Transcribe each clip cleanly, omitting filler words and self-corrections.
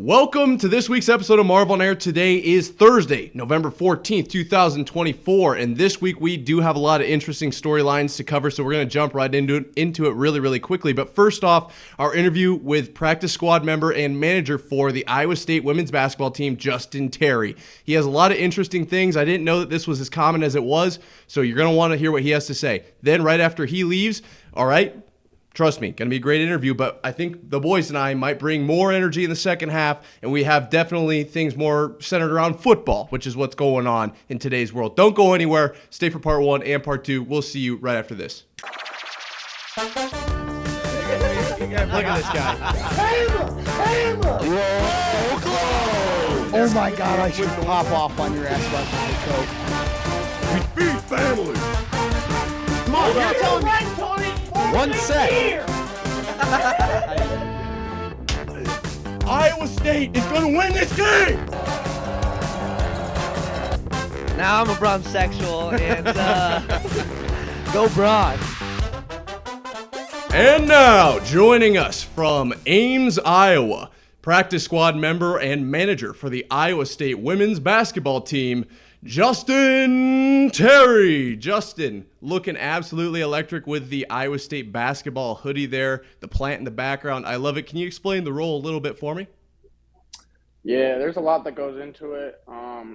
Welcome to this week's episode of Marv on Air. Today is Thursday, November 14th, 2024, and this week we do have a lot of interesting storylines to cover, so we're going to jump right into it really quickly. But first off, our interview with practice squad member and manager for the Iowa State women's basketball team, Justin Terry. He has a lot of interesting things. I didn't know that this was as common as it was, so you're going to want to hear what he has to say. Then right after he leaves, all right, trust me, going to be a great interview, but I think the boys and I might bring more energy in the second half, and we have definitely things more centered around football, which is what's going on in today's world. Don't go anywhere. Stay for part one and part two. We'll see you right after this. Look at this guy. Hammer! Whoa, close! Oh my God, I should pop off on your ass about the coke. We feed family. Come on, you're telling me. One sec. Iowa State is going to win this game. Now I'm a bronsexual and Go broad. And now, joining us from Ames, Iowa, practice squad member and manager for the Iowa State women's basketball team, Justin Terry. Justin, looking absolutely electric with the Iowa State basketball hoodie there, the plant in the background. I love it. Can you explain the role a little bit for me? Yeah, there's a lot that goes into it.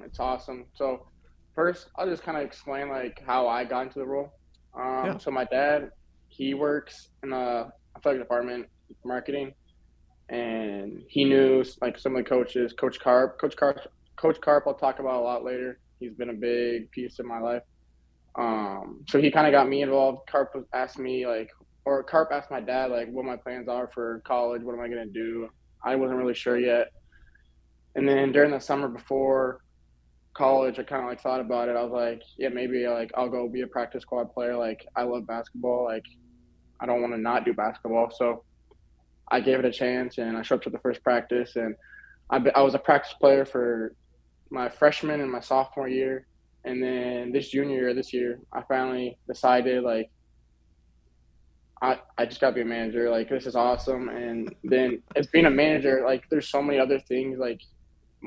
It's awesome. So first, I'll just kind of explain like how I got into the role. So my dad, he works in a athletic department, marketing, and he knew like some of the coaches, Coach Carp, I'll talk about a lot later. He's been a big piece in my life. So he kind of got me involved. Carp asked my dad, like, what my plans are for college. What am I going to do? I wasn't really sure yet. And then during the summer before college, I kind of like thought about it. I was like, yeah, maybe like I'll go be a practice squad player. Like, I love basketball. Like, I don't want to not do basketball. So I gave it a chance, and I showed up to the first practice. And I was a practice player for my freshman and my sophomore year, and then this year, I finally decided like I just gotta be a manager. Like, this is awesome. And then as being a manager, like there's so many other things like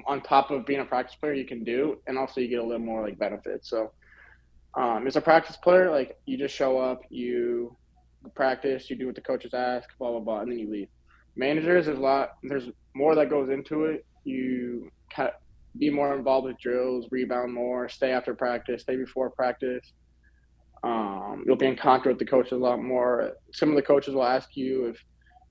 on top of being a practice player you can do, and also you get a little more like benefits. So as a practice player, like you just show up, you practice, you do what the coaches ask, blah blah blah, and then you leave. Managers, there's more that goes into it. You kind of be more involved with drills, rebound more, stay after practice, stay before practice. You'll be in contact with the coaches a lot more. Some of the coaches will ask you if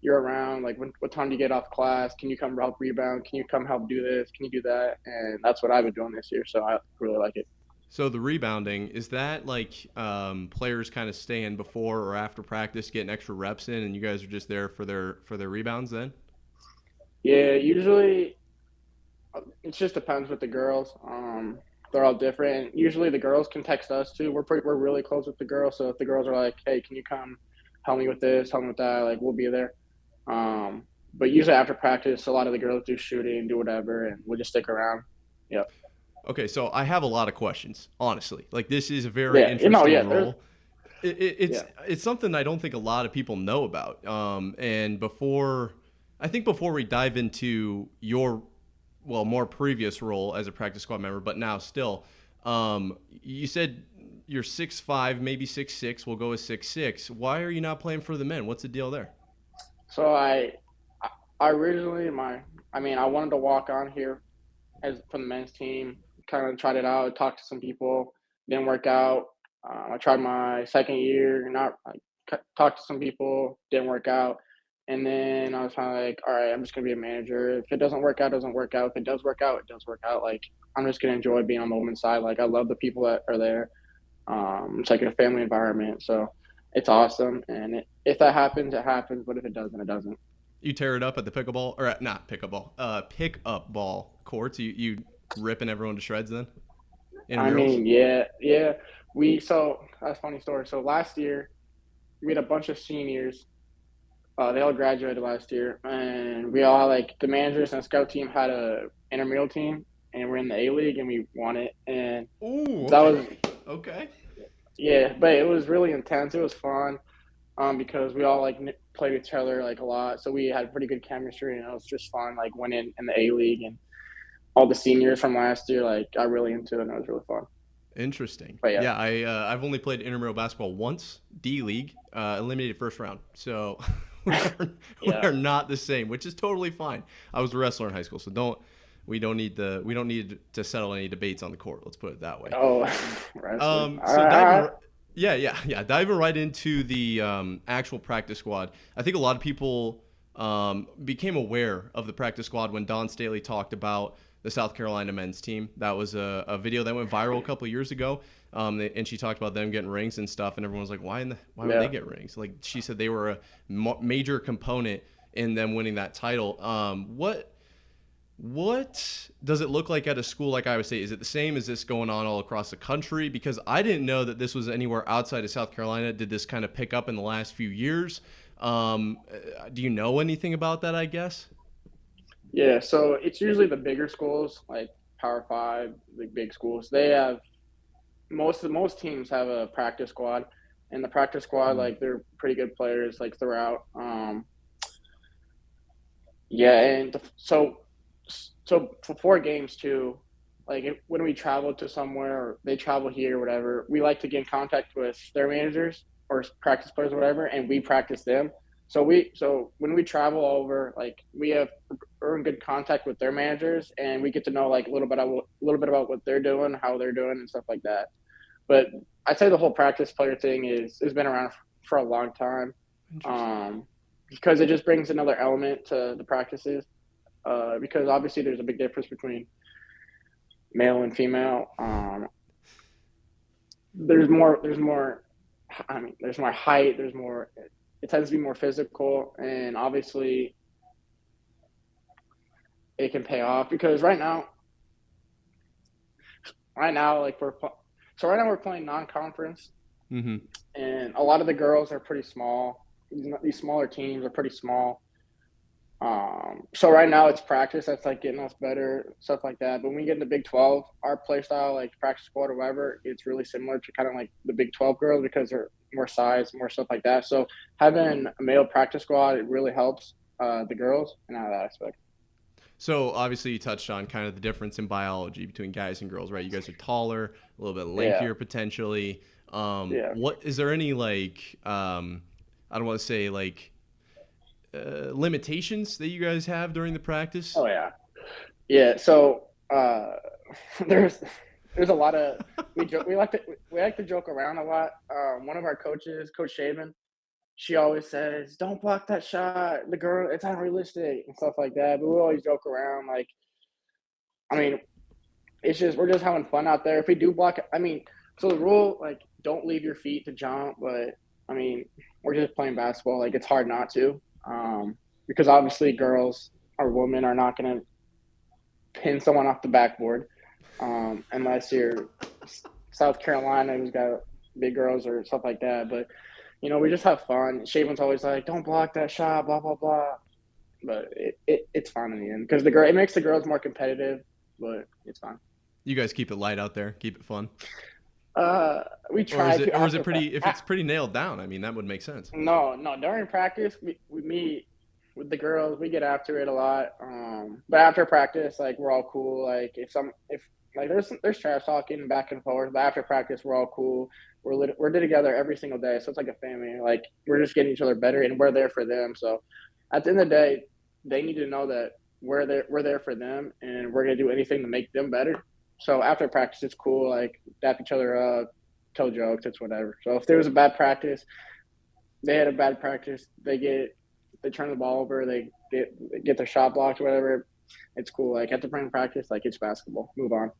you're around, like what time do you get off class? Can you come help rebound? Can you come help do this? Can you do that? And that's what I've been doing this year, so I really like it. So the rebounding, is that like players kind of staying before or after practice, getting extra reps in, and you guys are just there for their rebounds then? Yeah, usually it just depends with the girls. They're all different. Usually the girls can text us too. We're really close with the girls. So if the girls are like, hey, can you come help me with this, help me with that, like we'll be there. But usually after practice, a lot of the girls do shooting, do whatever, and we'll just stick around. Yep. Okay, so I have a lot of questions, honestly. Like, this is a very interesting role. It's something I don't think a lot of people know about. And before we dive into your more previous role as a practice squad member, but now still, you said you're 6'5", maybe 6'6". We'll go with 6'6". Why are you not playing for the men? What's the deal there? So I originally I wanted to walk on here for the men's team. Kind of tried it out, talked to some people, didn't work out. I tried my second year, talked to some people, didn't work out. And then I was kind of like, all right, I'm just going to be a manager. If it doesn't work out, it doesn't work out. If it does work out, it does work out. Like, I'm just going to enjoy being on the women's side. Like, I love the people that are there. It's like a family environment. So it's awesome. And if that happens, it happens. But if it doesn't, it doesn't. You tear it up at the pickleball, or not pickleball, pick-up ball courts. You ripping everyone to shreds then? Yeah. So that's a funny story. So last year, we had a bunch of seniors. They all graduated last year, and we all like the managers and scout team had a intramural team, and we're in the A-League, and we won it. And that was okay. Yeah, but it was really intense. It was fun, because we all like played with each other like a lot, so we had pretty good chemistry, and it was just fun. Like winning in the A League, and all the seniors from last year, like got really into it, and it was really fun. Interesting. But yeah, Yeah, I've only played intramural basketball once, D League, eliminated first round. So we yeah. are not the same, which is totally fine. I was a wrestler in high school, so we don't need to settle any debates on the court. Let's put it that way. Oh, wrestling. So diving right into the actual practice squad. I think a lot of people became aware of the practice squad when Dawn Staley talked about the South Carolina men's team. That was a video that went viral a couple of years ago, and she talked about them getting rings and stuff, and everyone was like, why would they get rings? Like, she said they were a major component in them winning that title. What does it look like at a school like Iowa State? Is it the same? Is this going on all across the country? Because I didn't know that this was anywhere outside of South Carolina. Did this kind of pick up in the last few years? Do you know anything about that, I guess? Yeah, so it's usually the bigger schools, like Power 5, the big schools. They have most teams have a practice squad, and the practice squad, like, they're pretty good players, like, throughout. So for 4 games too, like when we travel to somewhere or they travel here or whatever, we like to get in contact with their managers or practice players or whatever, and we practice them. So when we travel over, like we're in good contact with their managers, and we get to know like a little bit about what they're doing, how they're doing, and stuff like that. But I'd say the whole practice player thing has been around for a long time, because it just brings another element to the practices. Because obviously there's a big difference between male and female. There's more height. It tends to be more physical, and obviously it can pay off because right now, like we're playing non-conference, and a lot of the girls are pretty small. These smaller teams are pretty small. So right now it's practice that's like getting us better, stuff like that. But when we get into Big 12, our play style, like practice squad or whatever, it's really similar to kind of like the Big 12 girls because they're more size, more stuff like that. So having a male practice squad, it really helps the girls in that aspect. So obviously you touched on kind of the difference in biology between guys and girls, right? You guys are taller, a little bit lankier potentially. What is there any like I don't want to say like limitations that you guys have during the practice? Oh yeah. So there's a lot of we like to joke around a lot. One of our coaches, Coach Shaven, she always says, "Don't block that shot. The girl, it's unrealistic," and stuff like that. But we always joke around. Like, I mean, we're just having fun out there. If we do block, so the rule, like, don't leave your feet to jump. But I mean, we're just playing basketball. Like, it's hard not to. Because obviously girls or women are not going to pin someone off the backboard unless you're South Carolina who's got big girls or stuff like that. But, we just have fun. Shaven's always like, don't block that shot, blah, blah, blah. But it's fun in the end because it makes the girls more competitive, but it's fun. You guys keep it light out there, keep it fun. We try. Or is it pretty? If it's pretty nailed down, that would make sense. No. During practice, we meet with the girls. We get after it a lot. But after practice, like we're all cool. Like if there's trash talking back and forth, but after practice, we're all cool. We're together every single day, so it's like a family. Like we're just getting each other better, and we're there for them. So at the end of the day, they need to know that we're there for them, and we're gonna do anything to make them better. So after practice, it's cool, like dap each other up, tell jokes, it's whatever. So if there was a bad practice, they had a bad practice, they turn the ball over, they get their shot blocked, whatever. It's cool. Like at the end of practice, like it's basketball. Move on.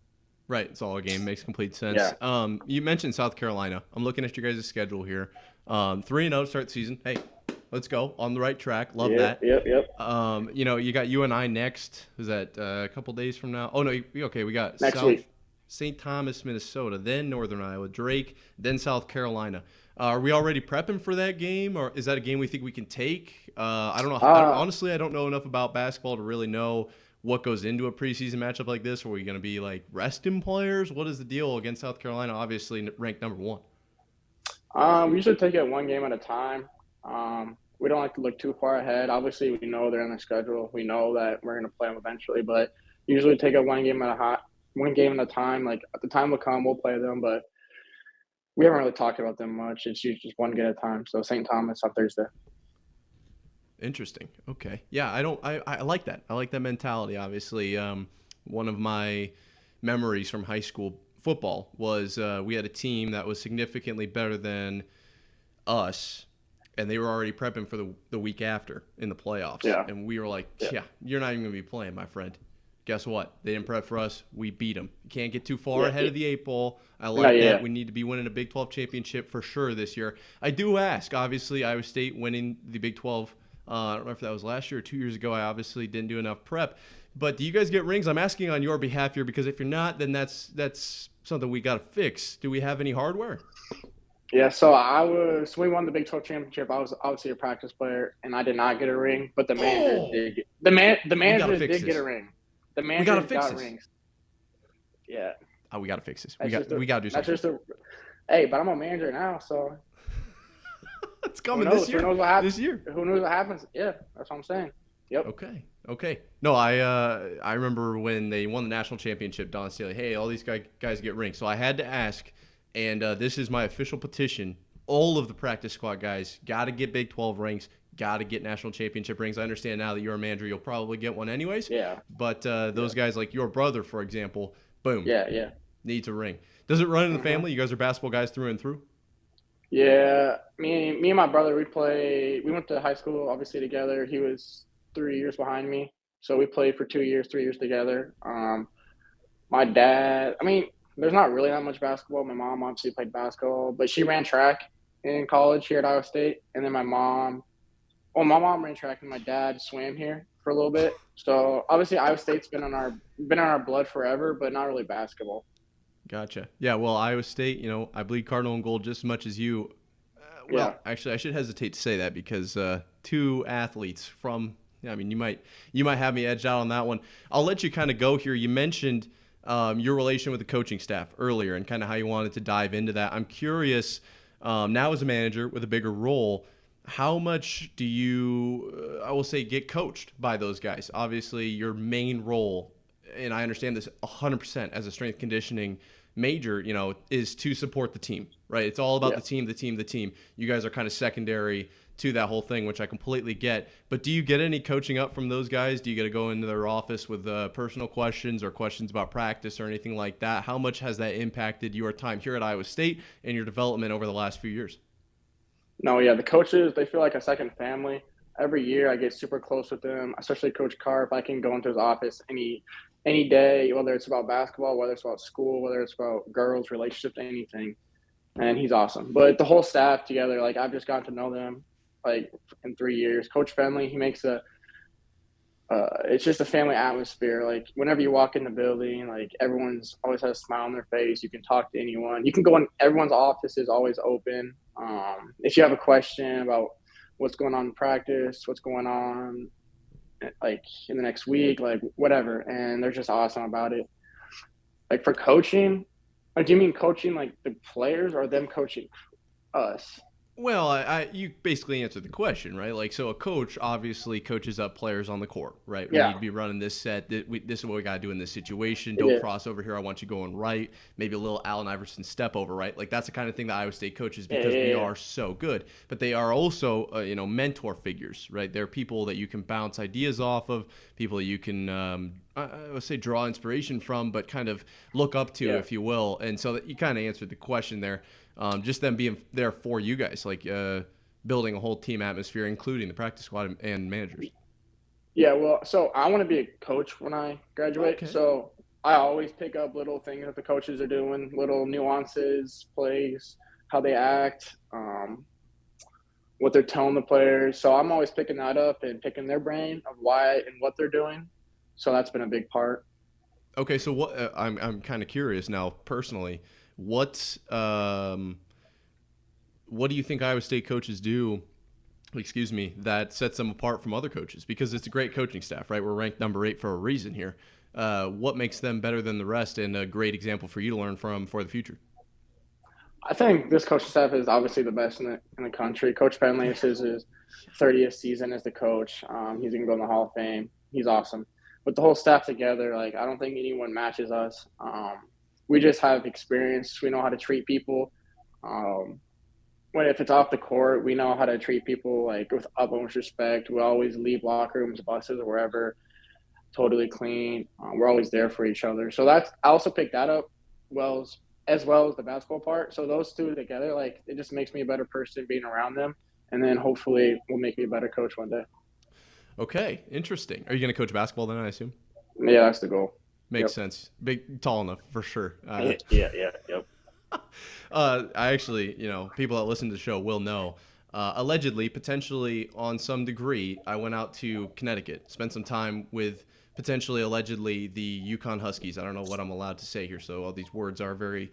Right, it's all a game. Makes complete sense. Yeah. You mentioned South Carolina. I'm looking at your guys' schedule here. 3-0 start the season. Hey, let's go on the right track. Love that. Yep. You got UNI next. Is that a couple days from now? Oh no, okay. We got next week. St. Thomas, Minnesota, then Northern Iowa, Drake, then South Carolina. Are we already prepping for that game, or is that a game we think we can take? I don't know. Honestly, I don't know enough about basketball to really know what goes into a preseason matchup like this. Are we going to be like resting players? What is the deal against South Carolina? Obviously ranked number 1. We usually take it one game at a time. we don't like to look too far ahead. Obviously, we know they're on the schedule. We know that we're going to play them eventually, but usually take it one game at a time. Like the time will come, we'll play them, but we haven't really talked about them much. It's usually just one game at a time. So St. Thomas on Thursday. Interesting. Okay. Yeah, I like that. I like that mentality. Obviously, one of my memories from high school football was we had a team that was significantly better than us, and they were already prepping for the week after in the playoffs. Yeah. And we were like, yeah, you're not even going to be playing, my friend. Guess what? They didn't prep for us. We beat them. You can't get too far ahead of the 8 ball. I like that. We need to be winning a Big 12 championship for sure this year. I do ask, obviously, Iowa State winning the Big 12. I don't know if that was last year or 2 years ago. I obviously didn't do enough prep. But do you guys get rings? I'm asking on your behalf here because if you're not, then that's something we got to fix. Do we have any hardware? Yeah, so we won the Big 12 championship. I was obviously a practice player, and I did not get a ring, but the managers did. The managers did get a ring. The managers got rings. Yeah. Oh, we got to fix this. We got to do something. Hey, but I'm a manager now, so. It's coming this year. Who knows what happens? This year. Who knows what happens? Yeah, that's what I'm saying. Yep. Okay. No, I remember when they won the national championship, Don Staley, hey, all these guys get rings. So I had to ask, and this is my official petition. All of the practice squad guys got to get Big 12 rings, got to get national championship rings. I understand now that you're a manager, you'll probably get one anyways. Yeah. But those guys, like your brother, for example, boom. Yeah. Needs a ring. Does it run in the family? You guys are basketball guys through and through? Yeah. Me and my brother, we went to high school, obviously, together. He was 3 years behind me. So we played for 3 years together. My dad, there's not really that much basketball. My mom obviously played basketball, but she ran track in college here at Iowa State. And then my mom ran track and my dad swam here for a little bit. So obviously Iowa State's been on our blood forever, but not really basketball. Gotcha. Yeah, well, Iowa State, I bleed cardinal and gold just as much as you. Actually, I should hesitate to say that because two athletes from you might have me edged out on that one. I'll let you kind of go here. You mentioned your relation with the coaching staff earlier and kind of how you wanted to dive into that. I'm curious, now as a manager with a bigger role, how much do you, I will say, get coached by those guys? Obviously, your main role, and I understand this 100% as a strength conditioning major, is to support the team, right? It's all about the team. You guys are kind of secondary to that whole thing, which I completely get. But do you get any coaching up from those guys? Do you get to go into their office with personal questions or questions about practice or anything like that? How much has that impacted your time here at Iowa State and your development over the last few years? No, yeah, the coaches, they feel like a second family. Every year I get super close with them, especially Coach Carp. I can go into his office any day, whether it's about basketball, whether it's about school, whether it's about girls, relationships, anything. And he's awesome. But the whole staff together, I've just gotten to know them in 3 years. Coach Fenley, he makes it's just a family atmosphere. Whenever you walk in the building, everyone's always has a smile on their face. You can talk to anyone. You can go in, everyone's office is always open. If you have a question about what's going on in practice, what's going on in the next week, whatever. And they're just awesome about it. For coaching, do you mean coaching the players or them coaching us? Well, you basically answered the question, right? So a coach obviously coaches up players on the court, right? We need to be running this set. This is what we got to do in this situation. Don't cross over here. I want you going right. Maybe a little Allen Iverson step over, right? That's the kind of thing that Iowa State coaches because we are so good. But they are also, mentor figures, right? They're people that you can bounce ideas off of, people that you can, I would say, draw inspiration from, but kind of look up to, if you will. And so that you kind of answered the question there. Just them being there for you guys, building a whole team atmosphere, including the practice squad and managers. Yeah, well, so I want to be a coach when I graduate. Okay. So I always pick up little things that the coaches are doing, little nuances, plays, how they act, what they're telling the players. So I'm always picking that up and picking their brain of why and what they're doing. So that's been a big part. Okay, so what I'm kind of curious now personally. What do you think Iowa State coaches do, that sets them apart from other coaches? Because it's a great coaching staff, right? We're ranked number 8 for a reason here. What makes them better than the rest and a great example for you to learn from for the future? I think this coaching staff is obviously the best in the country. Coach Penley, this is his 30th season as the coach. He's going to go in the Hall of Fame. He's awesome. With the whole staff together, like I don't think anyone matches us. We just have experience. We know how to treat people. When if it's off the court, we know how to treat people like with utmost respect. We always leave locker rooms, buses, or wherever totally clean. We're always there for each other. So that's I also picked that up as well as the basketball part. So those two together, like it just makes me a better person being around them, and then hopefully will make me a better coach one day. Okay, interesting. Are you going to coach basketball then, I assume? Yeah, that's the goal. Makes sense. Big, tall enough for sure. Yep. I actually, people that listen to the show will know. Allegedly, potentially, on some degree, I went out to Connecticut, spent some time with potentially, allegedly, the Yukon Huskies. I don't know what I'm allowed to say here, so all these words are very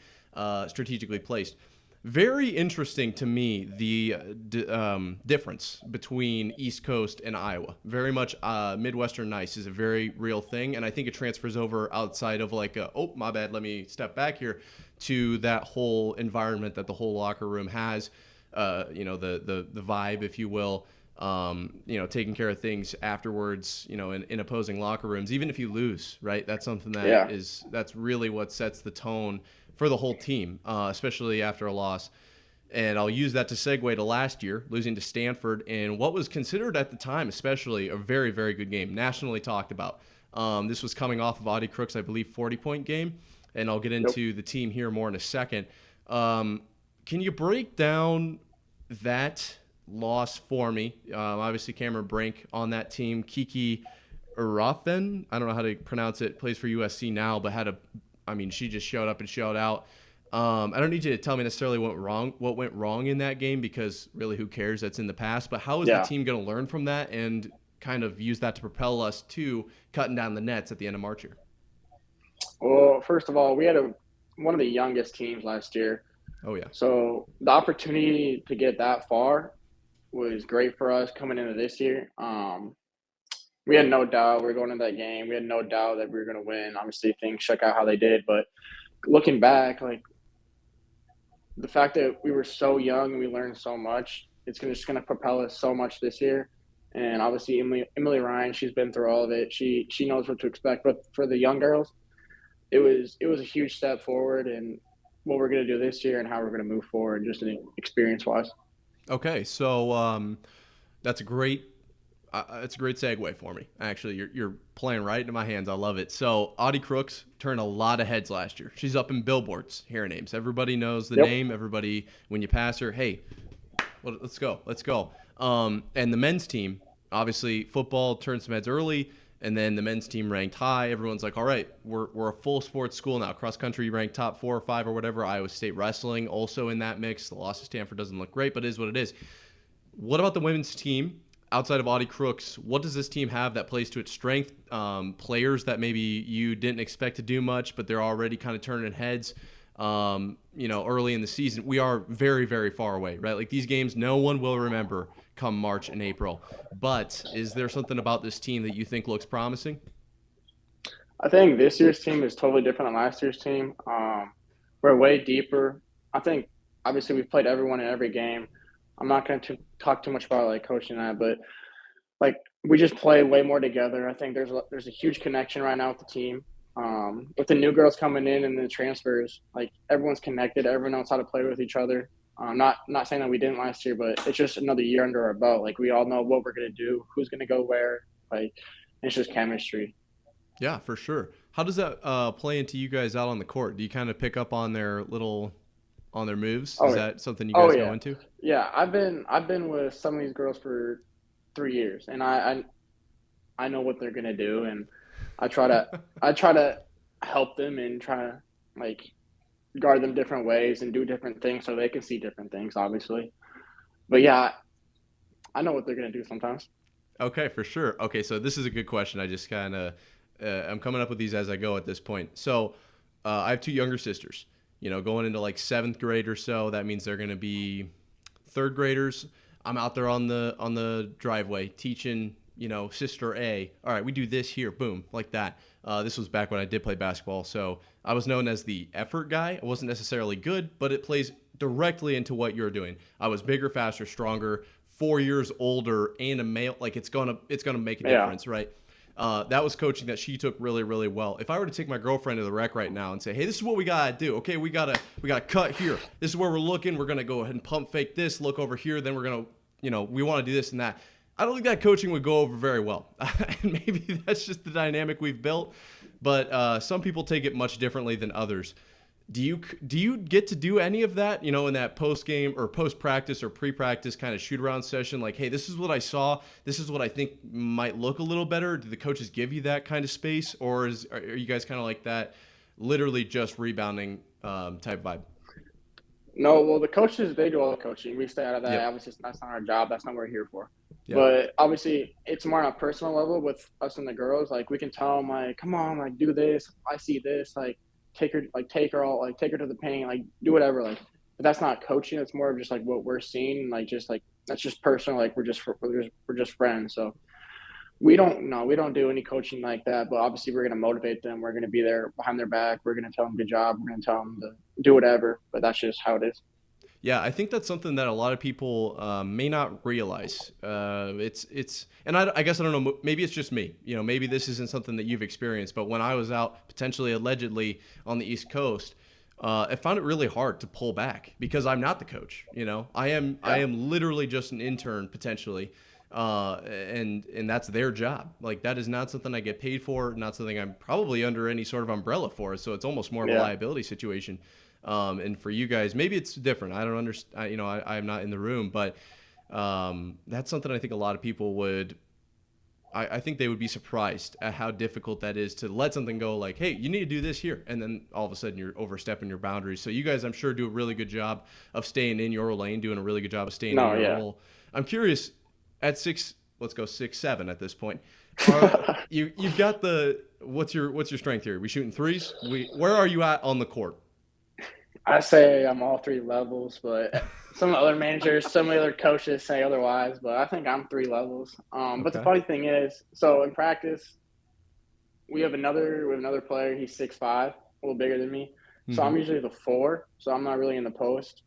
strategically placed. Very interesting to me, the difference between East Coast and Iowa. Very much Midwestern nice is a very real thing, and I think it transfers over outside of like, oh, my bad, let me step back here, to that whole environment that the whole locker room has, the vibe, if you will, taking care of things afterwards, in opposing locker rooms, even if you lose, right? That's something that that's really what sets the tone for the whole team, especially after a loss. And I'll use that to segue to last year, losing to Stanford in what was considered at the time, especially a very, very good game, nationally talked about. This was coming off of Audie Crook's, I believe, 40-point game, and I'll get into the team here more in a second. Can you break down that loss for me? Obviously, Cameron Brink on that team. Kiki Irafen, I don't know how to pronounce it, plays for USC now, but she just showed up and showed out. I don't need you to tell me necessarily what went wrong in that game, because really who cares? That's in the past. But how is the team going to learn from that and kind of use that to propel us to cutting down the nets at the end of March here? Well, first of all, we had one of the youngest teams last year. Oh, yeah. So the opportunity to get that far was great for us coming into this year. We had no doubt we were going into that game. We had no doubt that we were going to win. Obviously, things shook out how they did. But looking back, like the fact that we were so young and we learned so much, it's just going to propel us so much this year. And obviously, Emily Ryan, she's been through all of it. She knows what to expect. But for the young girls, it was a huge step forward in what we're going to do this year and how we're going to move forward, just experience-wise. Okay, so that's a great segue for me. Actually, you're playing right into my hands. I love it. So Audie Crooks turned a lot of heads last year. She's up in billboards, hearing names. Everybody knows the name. Everybody, when you pass her, hey, well, let's go. And the men's team, obviously, football turned some heads early, and then the men's team ranked high. Everyone's like, all right, we're a full sports school now. Cross country ranked top 4 or 5 or whatever. Iowa State wrestling also in that mix. The loss to Stanford doesn't look great, but it is what it is. What about the women's team? Outside of Audie Crooks, what does this team have that plays to its strength? Players that maybe you didn't expect to do much, but they're already kind of turning heads, early in the season. We are very, very far away, right? Like these games, no one will remember come March and April. But is there something about this team that you think looks promising? I think this year's team is totally different than last year's team. We're way deeper. I think, obviously, we've played everyone in every game. I'm not going to talk too much about like coaching that, but like we just play way more together. I think there's a huge connection right now with the team. With the new girls coming in and the transfers, like everyone's connected. Everyone knows how to play with each other. Not saying that we didn't last year, but it's just another year under our belt. Like we all know what we're going to do, who's going to go where. Like it's just chemistry. Yeah, for sure. How does that play into you guys out on the court? Do you kind of pick up on their moves? Is that something you guys go into? Yeah, I've been with some of these girls for 3 years, and I know what they're gonna do, and I try to help them and try to like guard them different ways and do different things so they can see different things, obviously. But yeah, I know what they're gonna do sometimes. Okay, for sure. Okay, so this is a good question. I just kind of I'm coming up with these as I go at this point. So I have 2 younger sisters. Going into like 7th grade or so, that means they're going to be 3rd graders. I'm out there on the driveway teaching, sister A. All right, we do this here, boom, like that. This was back when I did play basketball, so I was known as the effort guy. I wasn't necessarily good, but it plays directly into what you're doing. I was bigger, faster, stronger, 4 years older, and a male. Like it's gonna make a difference, right? That was coaching that she took really, really well. If I were to take my girlfriend to the rec right now and say, hey, this is what we gotta do. Okay, we gotta cut here. This is where we're looking. We're gonna go ahead and pump fake this, look over here, then we're gonna, we want to do this and that. I don't think that coaching would go over very well. And maybe that's just the dynamic we've built. But some people take it much differently than others. Do you get to do any of that, in that post game or post practice or pre practice kind of shoot around session? Like, hey, this is what I saw. This is what I think might look a little better. Do the coaches give you that kind of space, or are you guys kind of like that, literally just rebounding type vibe? No, well, the coaches, they do all the coaching. We stay out of that. Yep. Obviously, that's not our job. That's not what we're here for. Yep. But obviously, it's more on a personal level with us and the girls. Like, we can tell them, like, come on, like, do this. I see this. Like, take her to the paint. Like, do whatever. Like, but that's not coaching. It's more of just, like, what we're seeing. Like, just, like, that's just personal. Like, we're just friends. So we don't do any coaching like that. But obviously, we're going to motivate them. We're going to be there behind their back. We're going to tell them good job. We're going to tell them to do whatever. But that's just how it is. Yeah, I think that's something that a lot of people may not realize. And I guess I don't know. Maybe it's just me. Maybe this isn't something that you've experienced. But when I was out potentially allegedly on the East Coast, I found it really hard to pull back because I'm not the coach. I am literally just an intern potentially, and that's their job. Like that is not something I get paid for. Not something I'm probably under any sort of umbrella for. So it's almost more of a liability situation. And for you guys, maybe it's different. I don't understand. I'm not in the room, but that's something I think a lot of people would. I think they would be surprised at how difficult that is to let something go. Like, hey, you need to do this here, and then all of a sudden you're overstepping your boundaries. So you guys, I'm sure, do a really good job of staying in your lane, doing a really good job of staying in your role. I'm curious. At 6'7" at this point. You've got what's your strength here? We shooting threes? Where are you at on the court? I say I'm all three levels, but some other managers, some other coaches say otherwise. But I think I'm three levels. But the funny thing is, so in practice, we have another player. He's 6'5", a little bigger than me. So I'm usually the 4. So I'm not really in the post.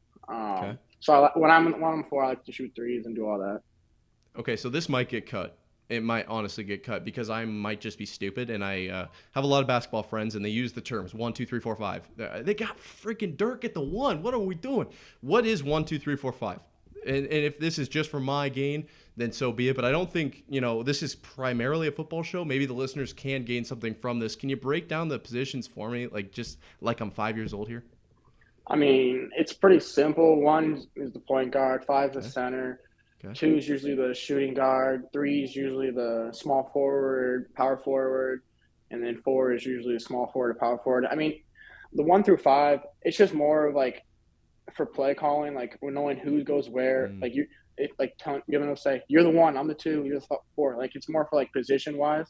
So when I'm 4, I like to shoot threes and do all that. Okay, so this might get cut. It might honestly get cut because I might just be stupid, and I have a lot of basketball friends, and they use the terms 1, 2, 3, 4, 5. They got freaking Dirk at the 1. What are we doing? What is 1, 2, 3, 4, 5? And if this is just for my gain, then so be it. But I don't think this is primarily a football show. Maybe the listeners can gain something from this. Can you break down the positions for me, just like I'm 5 years old here? I mean, it's pretty simple. 1 is the point guard. 5 is the center. Okay. 2 is usually the shooting guard. 3 is usually the small forward, power forward. And then 4 is usually the small forward or power forward. I mean, the 1 through 5, it's just more of like for play calling, like we're knowing who goes where. Like you're going to say, you're the 1, I'm the 2, you're the 4. Like it's more for like position wise.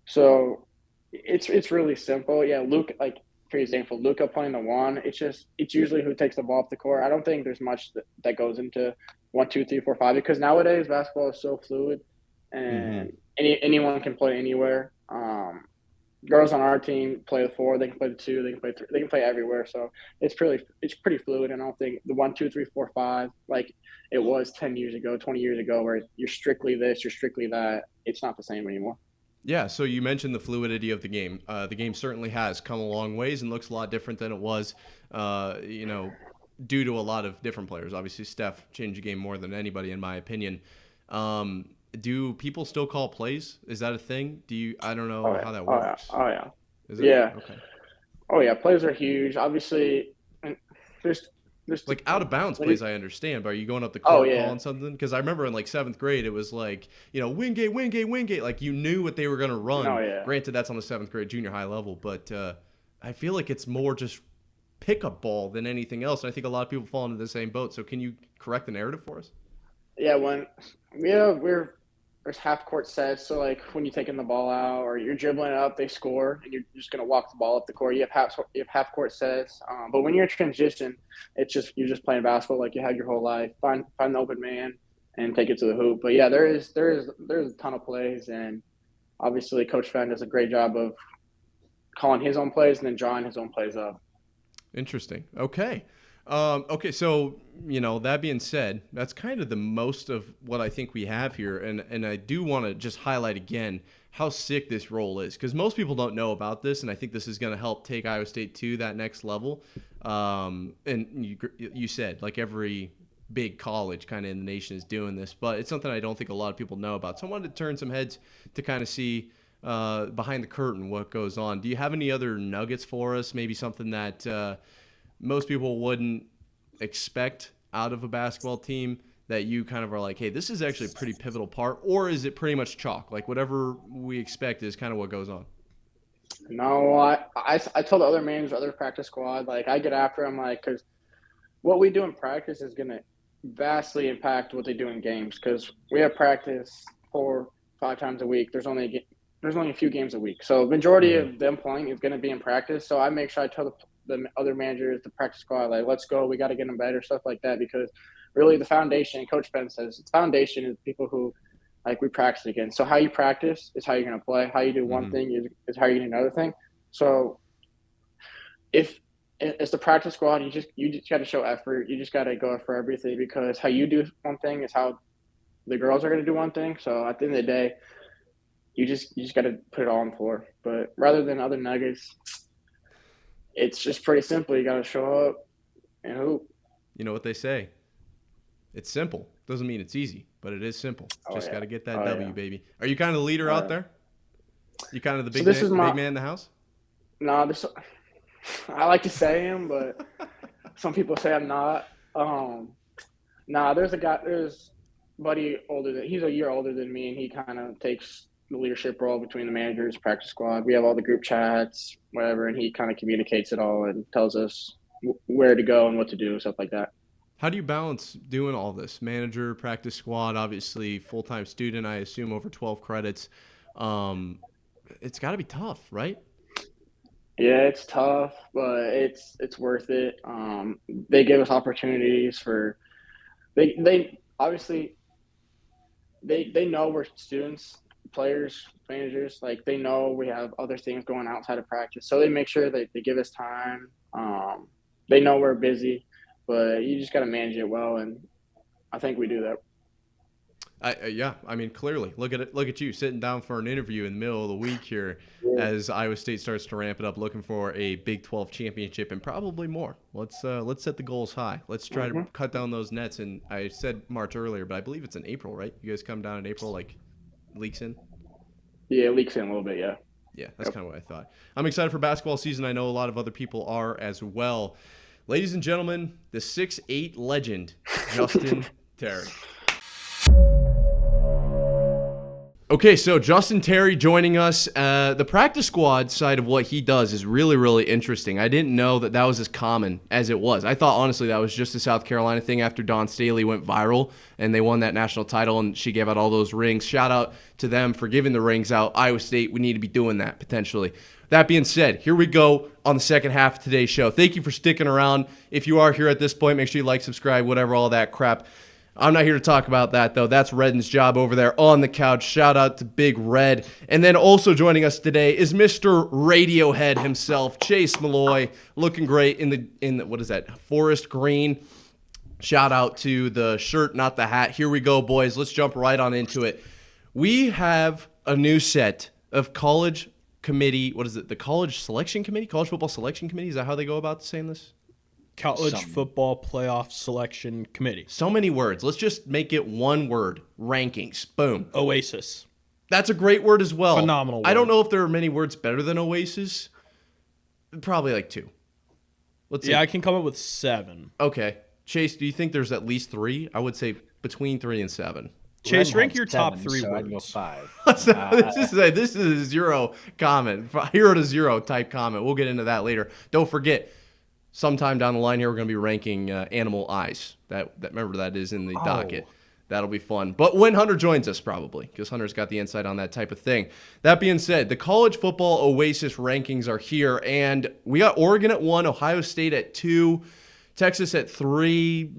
So it's really simple. Yeah, Luke, like for example, Luka playing the 1, it's usually who takes the ball off the court. I don't think there's much that goes into 1, 2, 3, 4, 5 because nowadays basketball is so fluid and anyone can play anywhere. Girls on our team play the 4, they can play the 2, they can play 3, they can play everywhere. So it's pretty fluid, and I don't think the 1, 2, 3, 4, 5 like it was 10 years ago, 20 years ago, where you're strictly this, you're strictly that. It's not the same anymore. Yeah, so you mentioned the fluidity of the game. The game certainly has come a long ways and looks a lot different than it was, due to a lot of different players. Obviously, Steph changed the game more than anybody, in my opinion. Do people still call plays? Is that a thing? I don't know how that works. Oh, yeah. Is it? Yeah. Okay. Oh, yeah. Plays are huge. Obviously, and there's like out of bounds plays, I understand, but are you going up the court calling something? Because I remember in 7th grade, it was like, Wingate. Like you knew what they were going to run. Oh, yeah. Granted, that's on the 7th grade junior high level, but I feel like it's more just pickup ball than anything else. And I think a lot of people fall into the same boat. So can you correct the narrative for us? Yeah, when there's half court sets, so like when you're taking the ball out or you're dribbling it up, they score, and you're just gonna walk the ball up the court. You have half court sets, but when you're in transition, you're just playing basketball like you had your whole life. Find the open man and take it to the hoop. But yeah, there's a ton of plays, and obviously Coach Fenn does a great job of calling his own plays and then drawing his own plays up. Interesting. Okay. Okay, so, that being said, that's kind of the most of what I think we have here. And I do want to just highlight again how sick this role is, because most people don't know about this, and I think this is going to help take Iowa State to that next level. And you said, like, every big college kind of in the nation is doing this, but it's something I don't think a lot of people know about. So I wanted to turn some heads to kind of see behind the curtain what goes on. Do you have any other nuggets for us? Maybe something that most people wouldn't expect out of a basketball team that you kind of are like, hey, this is actually a pretty pivotal part, or is it pretty much chalk? Like whatever we expect is kind of what goes on. No, I tell the other managers, other practice squad, like I get after them, like, because what we do in practice is going to vastly impact what they do in games, because we have practice 4-5 times a week. There's only a few games a week, so majority of them playing is going to be in practice. So I make sure I tell the other managers, the practice squad, like, let's go, we got to get them better, stuff like that, because really the foundation, Coach Ben says, the foundation is people who, like, we practice against. So how you practice is how you're going to play. How you do one thing is how you do another thing. So if it's the practice squad, you just got to show effort. You just got to go for everything, because how you do one thing is how the girls are going to do one thing. So at the end of the day, you just got to put it all on the floor. But rather than other nuggets, it's just pretty simple. You got to show up and hoop. You know what they say? It's simple. Doesn't mean it's easy, but it is simple. Just got to get that W, baby. Are you kind of the leader out there? You kind of the big man in the house? No, I like to say him, but some people say I'm not. There's buddy he's a year older than me, and he kind of takes the leadership role between the managers, practice squad. We have all the group chats, whatever, and he kind of communicates it all and tells us where to go and what to do, stuff like that. How do you balance doing all this? Manager, practice squad, obviously full-time student, I assume over 12 credits. It's got to be tough, right? Yeah, it's tough, but it's worth it. They give us opportunities for they obviously they know we're students, players, managers, like they know we have other things going outside of practice. So they make sure that they give us time. They know we're busy, but you just got to manage it well, and I think we do that. Yeah, I mean, clearly, look at you sitting down for an interview in the middle of the week here as Iowa State starts to ramp it up, looking for a Big 12 championship and probably more. Let's set the goals high. Let's try to cut down those nets. And I said March earlier, but I believe it's in April, right? You guys come down in April, like leaks in? Yeah, it leaks in a little bit, yeah. Yeah, that's kind of what I thought. I'm excited for basketball season. I know a lot of other people are as well. Ladies and gentlemen, the 6'8" legend, Justin Terry. Okay, so Justin Terry joining us. The practice squad side of what he does is really, really interesting. I didn't know that was as common as it was. I thought, honestly, that was just a South Carolina thing after Dawn Staley went viral and they won that national title and she gave out all those rings. Shout out to them for giving the rings out. Iowa State, we need to be doing that potentially. That being said, here we go on the second half of today's show. Thank you for sticking around. If you are here at this point, make sure you like, subscribe, whatever, all that crap. I'm not here to talk about that, though. That's Redden's job over there on the couch. Shout out to Big Red. And then also joining us today is Mr. Radiohead himself, Chase Malloy, looking great in the what is that, forest green. Shout out to the shirt, not the hat. Here we go, boys. Let's jump right on into it. We have a new set of college committee. What is it? The college selection committee? College football selection committee? Is that how they go about saying this? College football playoff selection committee. So many words. Let's just make it one word. Rankings. Boom. Oasis. That's a great word as well. Phenomenal word. I don't know if there are many words better than Oasis. Probably like 2. Let's see. I can come up with 7. Okay. Chase, do you think there's at least 3? I would say between 3 and 7. Chase, rank your top 3 so words. I'd go 5. This is a 0 comment. 0 to 0 type comment. We'll get into that later. Don't forget, sometime down the line here, we're going to be ranking animal eyes. Remember, that is in the docket. That'll be fun. But when Hunter joins us, probably, because Hunter's got the insight on that type of thing. That being said, the college football Oasis rankings are here, and we got Oregon at 1, Ohio State at 2, Texas at 3.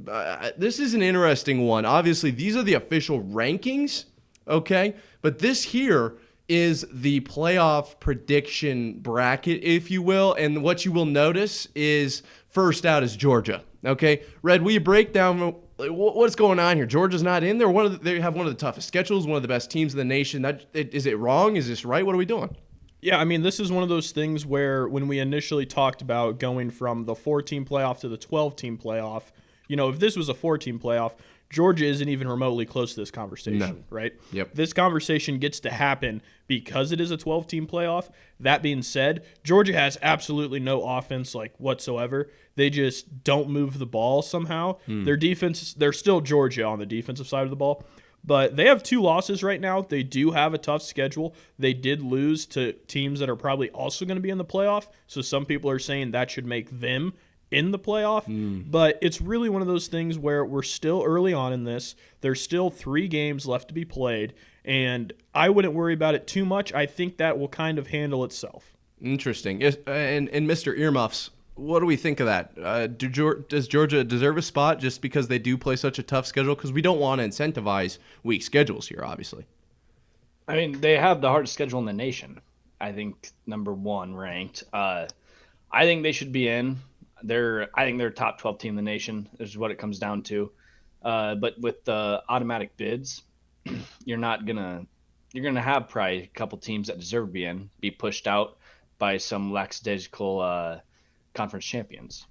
This is an interesting one. Obviously, these are the official rankings, okay? But this here is the playoff prediction bracket, if you will. And what you will notice is first out is Georgia. Okay, Red, will you break down what's going on here? Georgia's not in there. They have one of the toughest schedules, one of the best teams in the nation. Is it wrong? Is this right? What are we doing? Yeah, I mean, this is one of those things where when we initially talked about going from the 4-team playoff to the 12-team playoff, if this was a 4-team playoff, Georgia isn't even remotely close to this conversation, right? Yep. This conversation gets to happen because it is a 12-team playoff. That being said, Georgia has absolutely no offense whatsoever. They just don't move the ball somehow. Their defense, they're still Georgia on the defensive side of the ball, but they have 2 losses right now. They do have a tough schedule. They did lose to teams that are probably also going to be in the playoff, so some people are saying that should make them in the playoff, but it's really one of those things where we're still early on in this. There's still 3 games left to be played, and I wouldn't worry about it too much. I think that will kind of handle itself. Interesting. And Mr. Earmuffs, what do we think of that? Does Georgia deserve a spot just because they do play such a tough schedule? Because we don't want to incentivize weak schedules here, obviously. I mean, they have the hardest schedule in the nation. I think number 1 ranked. I think they should be in. I think they're a top 12 team in the nation. Is what it comes down to. But with the automatic bids, you're gonna have probably a couple teams that deserve to be pushed out by some lackadaisical conference champions.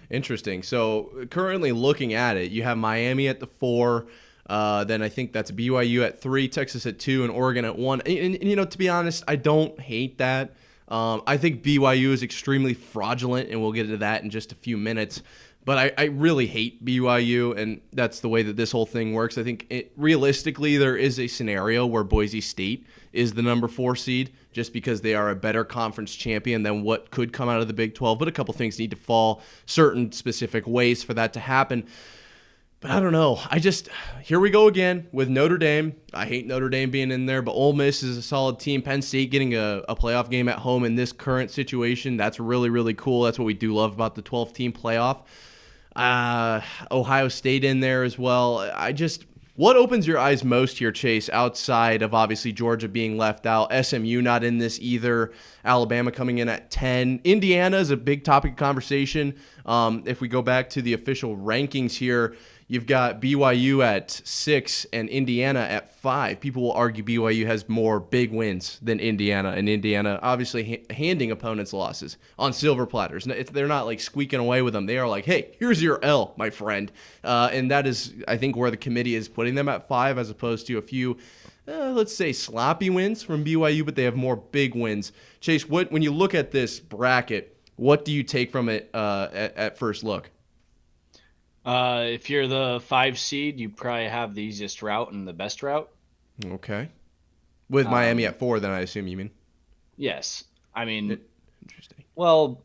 Interesting. So currently looking at it, you have Miami at the 4. Then I think that's BYU at 3, Texas at 2, and Oregon at 1. And to be honest, I don't hate that. I think BYU is extremely fraudulent, and we'll get into that in just a few minutes. But I really hate BYU, and that's the way that this whole thing works. I think realistically there is a scenario where Boise State is the number 4 seed just because they are a better conference champion than what could come out of the Big 12. But a couple things need to fall certain specific ways for that to happen. But I don't know. Here we go again with Notre Dame. I hate Notre Dame being in there, but Ole Miss is a solid team. Penn State getting a playoff game at home in this current situation, that's really, really cool. That's what we do love about the 12-team playoff. Ohio State in there as well. What opens your eyes most here, Chase, outside of obviously Georgia being left out, SMU not in this either, Alabama coming in at 10. Indiana is a big topic of conversation. If we go back to the official rankings here, you've got BYU at 6 and Indiana at 5. People will argue BYU has more big wins than Indiana, and Indiana obviously handing opponents losses on silver platters. They're not squeaking away with them. They are like, hey, here's your L, my friend. And that is, I think, where the committee is putting them at 5 as opposed to a few, let's say, sloppy wins from BYU, but they have more big wins. Chase, when you look at this bracket, what do you take from it at first look? If you're the 5 seed, you probably have the easiest route and the best route. Okay. With Miami at 4, then I assume you mean? Yes. I mean, interesting. Well,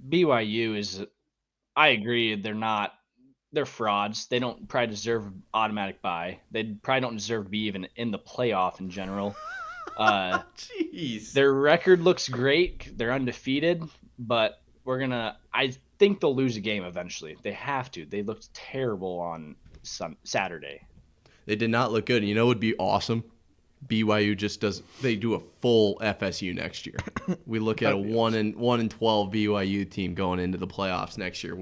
BYU is, I agree, they're frauds. They don't probably deserve automatic bye. They probably don't deserve to be even in the playoff in general. Jeez. Their record looks great. They're undefeated, but I think they'll lose a game eventually. They have to. They looked terrible on Saturday. They did not look good. And you know what would be awesome? BYU they do a full FSU next year. We look at a 1-12 BYU team going into the playoffs next year.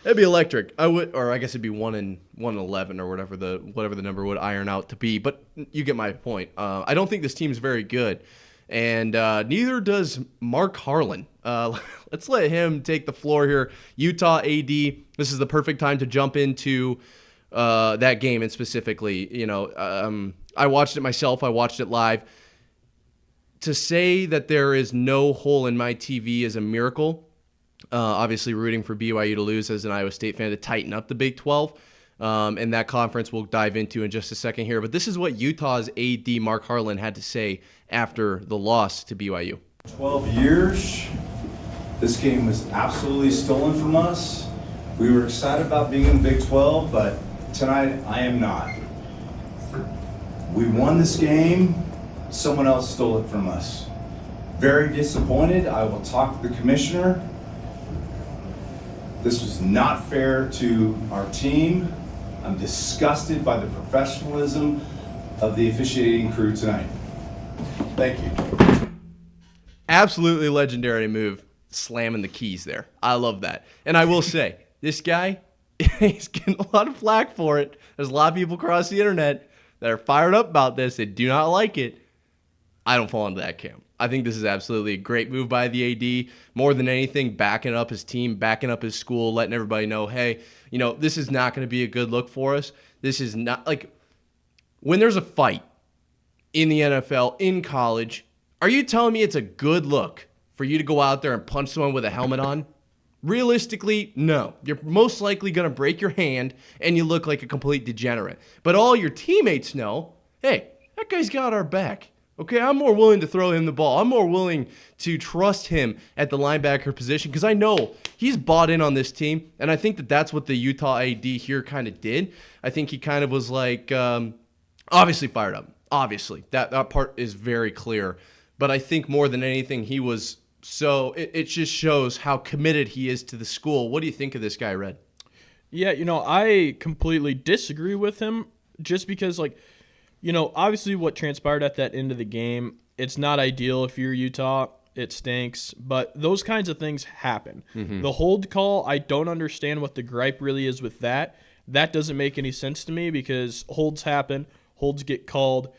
That'd be electric. I guess it'd be 1-11 or whatever the number would iron out to be. But you get my point. I don't think this team's very good. And neither does Mark Harlan. Let's let him take the floor here. Utah AD, this is the perfect time to jump into that game, and specifically, I watched it myself. I watched it live. To say that there is no hole in my TV is a miracle. Obviously rooting for BYU to lose as an Iowa State fan to tighten up the Big 12. And that conference we'll dive into in just a second here. But this is what Utah's AD Mark Harlan had to say after the loss to BYU. 12 years, this game was absolutely stolen from us. We were excited about being in the Big 12, but tonight I am not. We won this game, someone else stole it from us. Very disappointed. I will talk to the commissioner. This was not fair to our team. I'm disgusted by the professionalism of the officiating crew tonight. Thank you. Absolutely legendary move, slamming the keys there. I love that. And I will say, this guy, he's getting a lot of flack for it. There's a lot of people across the internet that are fired up about this. They do not like it. I don't fall into that camp. I think this is absolutely a great move by the AD. More than anything, backing up his team, backing up his school, letting everybody know, hey, this is not going to be a good look for us. This is not like when there's a fight in the NFL, in college, are you telling me it's a good look for you to go out there and punch someone with a helmet on? Realistically, no. You're most likely going to break your hand and you look like a complete degenerate. But all your teammates know, hey, that guy's got our back. Okay, I'm more willing to throw him the ball. I'm more willing to trust him at the linebacker position because I know he's bought in on this team, and I think that that's what the Utah AD here kind of did. I think he kind of was like, obviously fired up. Obviously, that part is very clear. But I think more than anything, he was it just shows how committed he is to the school. What do you think of this guy, Red? Yeah, I completely disagree with him just because, obviously what transpired at that end of the game, it's not ideal if you're Utah. It stinks, but those kinds of things happen. Mm-hmm. The hold call, I don't understand what the gripe really is with that. That doesn't make any sense to me because holds happen, holds get called.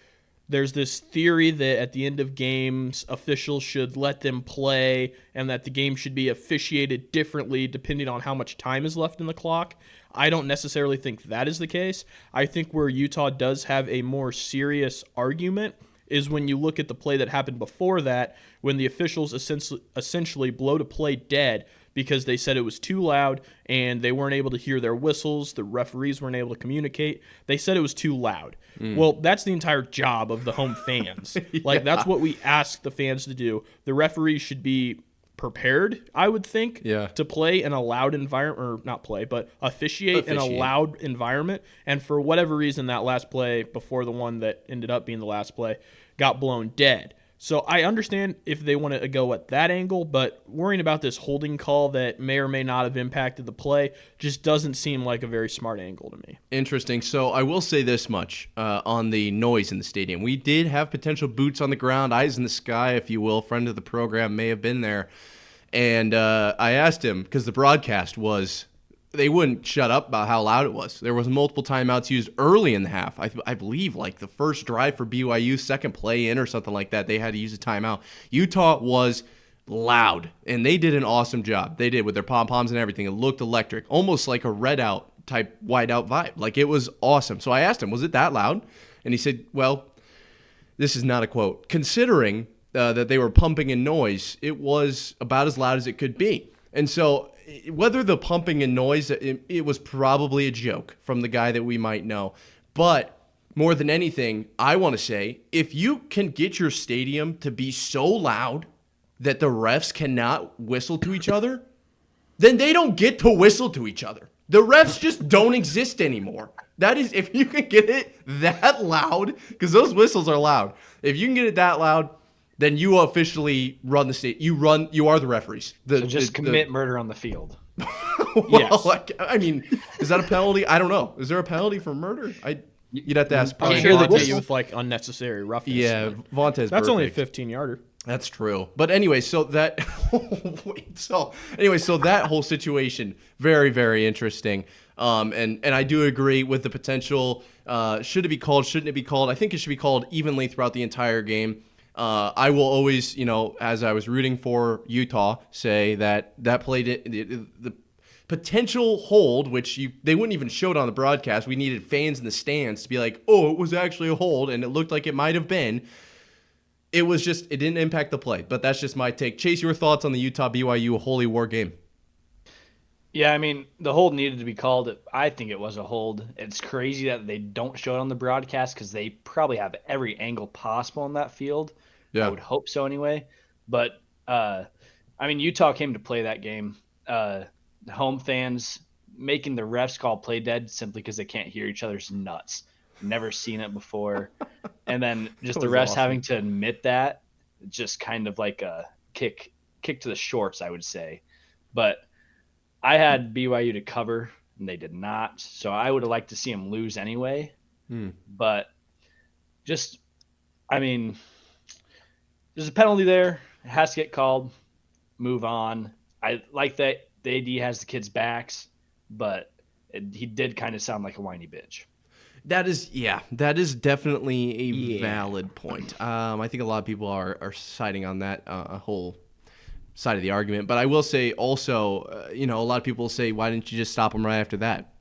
There's this theory that at the end of games, officials should let them play and that the game should be officiated differently depending on how much time is left in the clock. I don't necessarily think that is the case. I think where Utah does have a more serious argument is when you look at the play that happened before that, when the officials essentially blow to play dead because they said it was too loud and they weren't able to hear their whistles. The referees weren't able to communicate. They said it was too loud. Well, that's the entire job of the home fans. That's what we ask the fans to do. The referees should be prepared, I would think, to play in a loud environment, or not play, but officiate in a loud environment. And for whatever reason, that last play before the one that ended up being the last play got blown dead. So I understand if they want to go at that angle, but worrying about this holding call that may or may not have impacted the play just doesn't seem like a very smart angle to me. Interesting. So I will say this much on the noise in the stadium. We did have potential boots on the ground, eyes in the sky, if you will. Friend of the program may have been there. And I asked him, because the broadcast was, they wouldn't shut up about how loud it was. There was multiple timeouts used early in the half. I believe like the first drive for BYU, second play in or something like that, they had to use a timeout. Utah was loud, and they did an awesome job. They did with their pom-poms and everything. It looked electric, almost like a red out type white out vibe. Like it was awesome. So I asked him, was it that loud? And he said, well, this is not a quote. Considering that they were pumping in noise, it was about as loud as it could be. And so whether the pumping and noise, it was probably a joke from the guy that we might know. But more than anything, I want to say, if you can get your stadium to be so loud that the refs cannot whistle to each other, then they don't get to whistle to each other. The refs just don't exist anymore. That is, if you can get it that loud, because those whistles are loud. If you can get it that loud, then you officially run the state. You are the referees. So just commit murder on the field. Well, yes. I mean, is that a penalty? I don't know. Is there a penalty for murder? You'd have to ask. I'm sure they get you with unnecessary roughness. Yeah, Vontae's that's perfect. only a 15-yarder. That's true. But anyway, so that that whole situation, very, very interesting. And I do agree with the potential. Should it be called? Shouldn't it be called? I think it should be called evenly throughout the entire game. I will always, as I was rooting for Utah, say that played the potential hold, which they wouldn't even show it on the broadcast. We needed fans in the stands to be like, oh, it was actually a hold, and it looked like it might have been. It didn't impact the play, but that's just my take. Chase, your thoughts on the Utah-BYU Holy War game? Yeah, I mean, the hold needed to be called. I think it was a hold. It's crazy that they don't show it on the broadcast because they probably have every angle possible on that field. Yeah. I would hope so anyway. But, Utah came to play that game. The home fans making the refs call play dead simply because they can't hear each other's nuts. Never seen it before. And then just the refs having to admit that, just kind of like a kick to the shorts, I would say. But I had BYU to cover, and they did not. So I would have liked to see them lose anyway. But There's a penalty there. It has to get called. Move on. I like that the AD has the kids' backs, but he did kind of sound like a whiny bitch. That is definitely a valid point. I think a lot of people are siding on that whole side of the argument. But I will say also, a lot of people say, why didn't you just stop him right after that?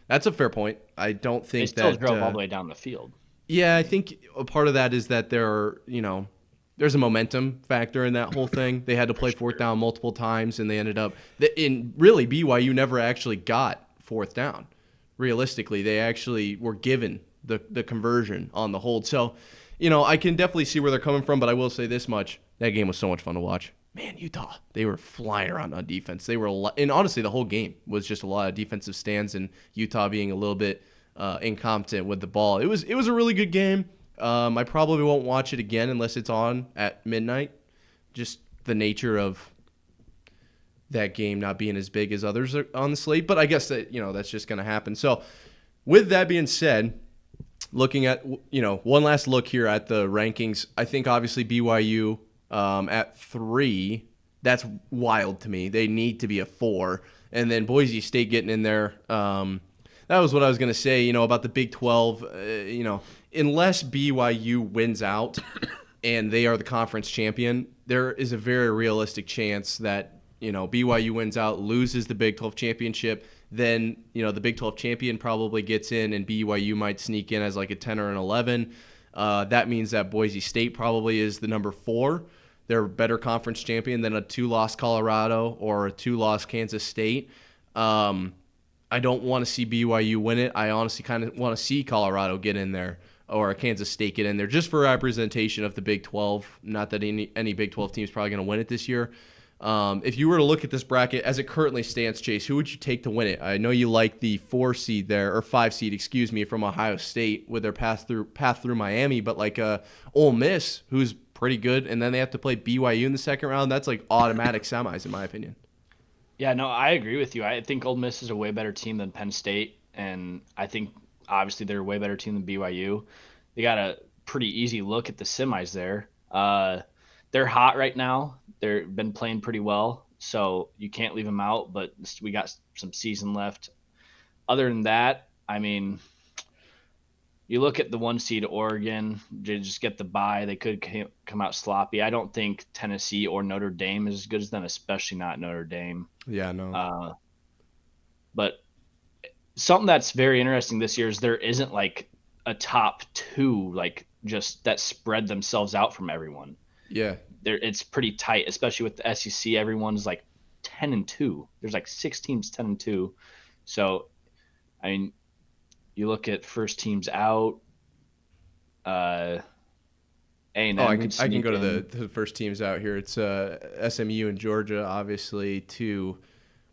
That's a fair point. I don't think they still that drove all the way down the field. Yeah, I think a part of that is that there's a momentum factor in that whole thing. They had to play fourth down multiple times, and they ended up really BYU never actually got fourth down. Realistically, they actually were given the conversion on the hold. So, I can definitely see where they're coming from, but I will say this much. That game was so much fun to watch. Man, Utah, they were flying around on defense. And honestly, the whole game was just a lot of defensive stands and Utah being a little bit incompetent with the ball. It was a really good game. I probably won't watch it again unless it's on at midnight. Just the nature of that game not being as big as others are on the slate. But I guess that, that's just going to happen. So with that being said, looking at, one last look here at the rankings, I think obviously BYU at 3, that's wild to me. They need to be a 4. And then Boise State getting in there. That was what I was going to say, about the Big 12. Unless BYU wins out and they are the conference champion, there is a very realistic chance that, BYU wins out, loses the Big 12 championship. Then, the Big 12 champion probably gets in and BYU might sneak in as like a 10 or an 11. That means that Boise State probably is the number 4. They're a better conference champion than a 2-loss Colorado or a 2-loss Kansas State. I don't want to see BYU win it. I honestly kind of want to see Colorado get in there or Kansas State get in there just for representation of the Big 12. Not that any Big 12 team is probably going to win it this year. If you were to look at this bracket as it currently stands, Chase, who would you take to win it? I know you like the 4 seed there, or 5 seed, excuse me, from Ohio State with their path through Miami, but like Ole Miss, who's pretty good, and then they have to play BYU in the second round. That's like automatic semis, in my opinion. Yeah, no, I agree with you. I think Ole Miss is a way better team than Penn State, and I think obviously they're a way better team than BYU. They got a pretty easy look at the semis there. They're hot right now. They've been playing pretty well, so you can't leave them out, but we got some season left. Other than that, I mean, you look at the 1 seed Oregon, they just get the bye. They could come out sloppy. I don't think Tennessee or Notre Dame is as good as them, especially not Notre Dame. Yeah, no. But something that's very interesting this year is there isn't like a top 2 like just that spread themselves out from everyone. Yeah. It's pretty tight, especially with the SEC. Everyone's like 10-2. There's like 6 teams 10-2. So, I mean, you look at first teams out. A&M I can go to the first teams out here. It's SMU and Georgia, obviously,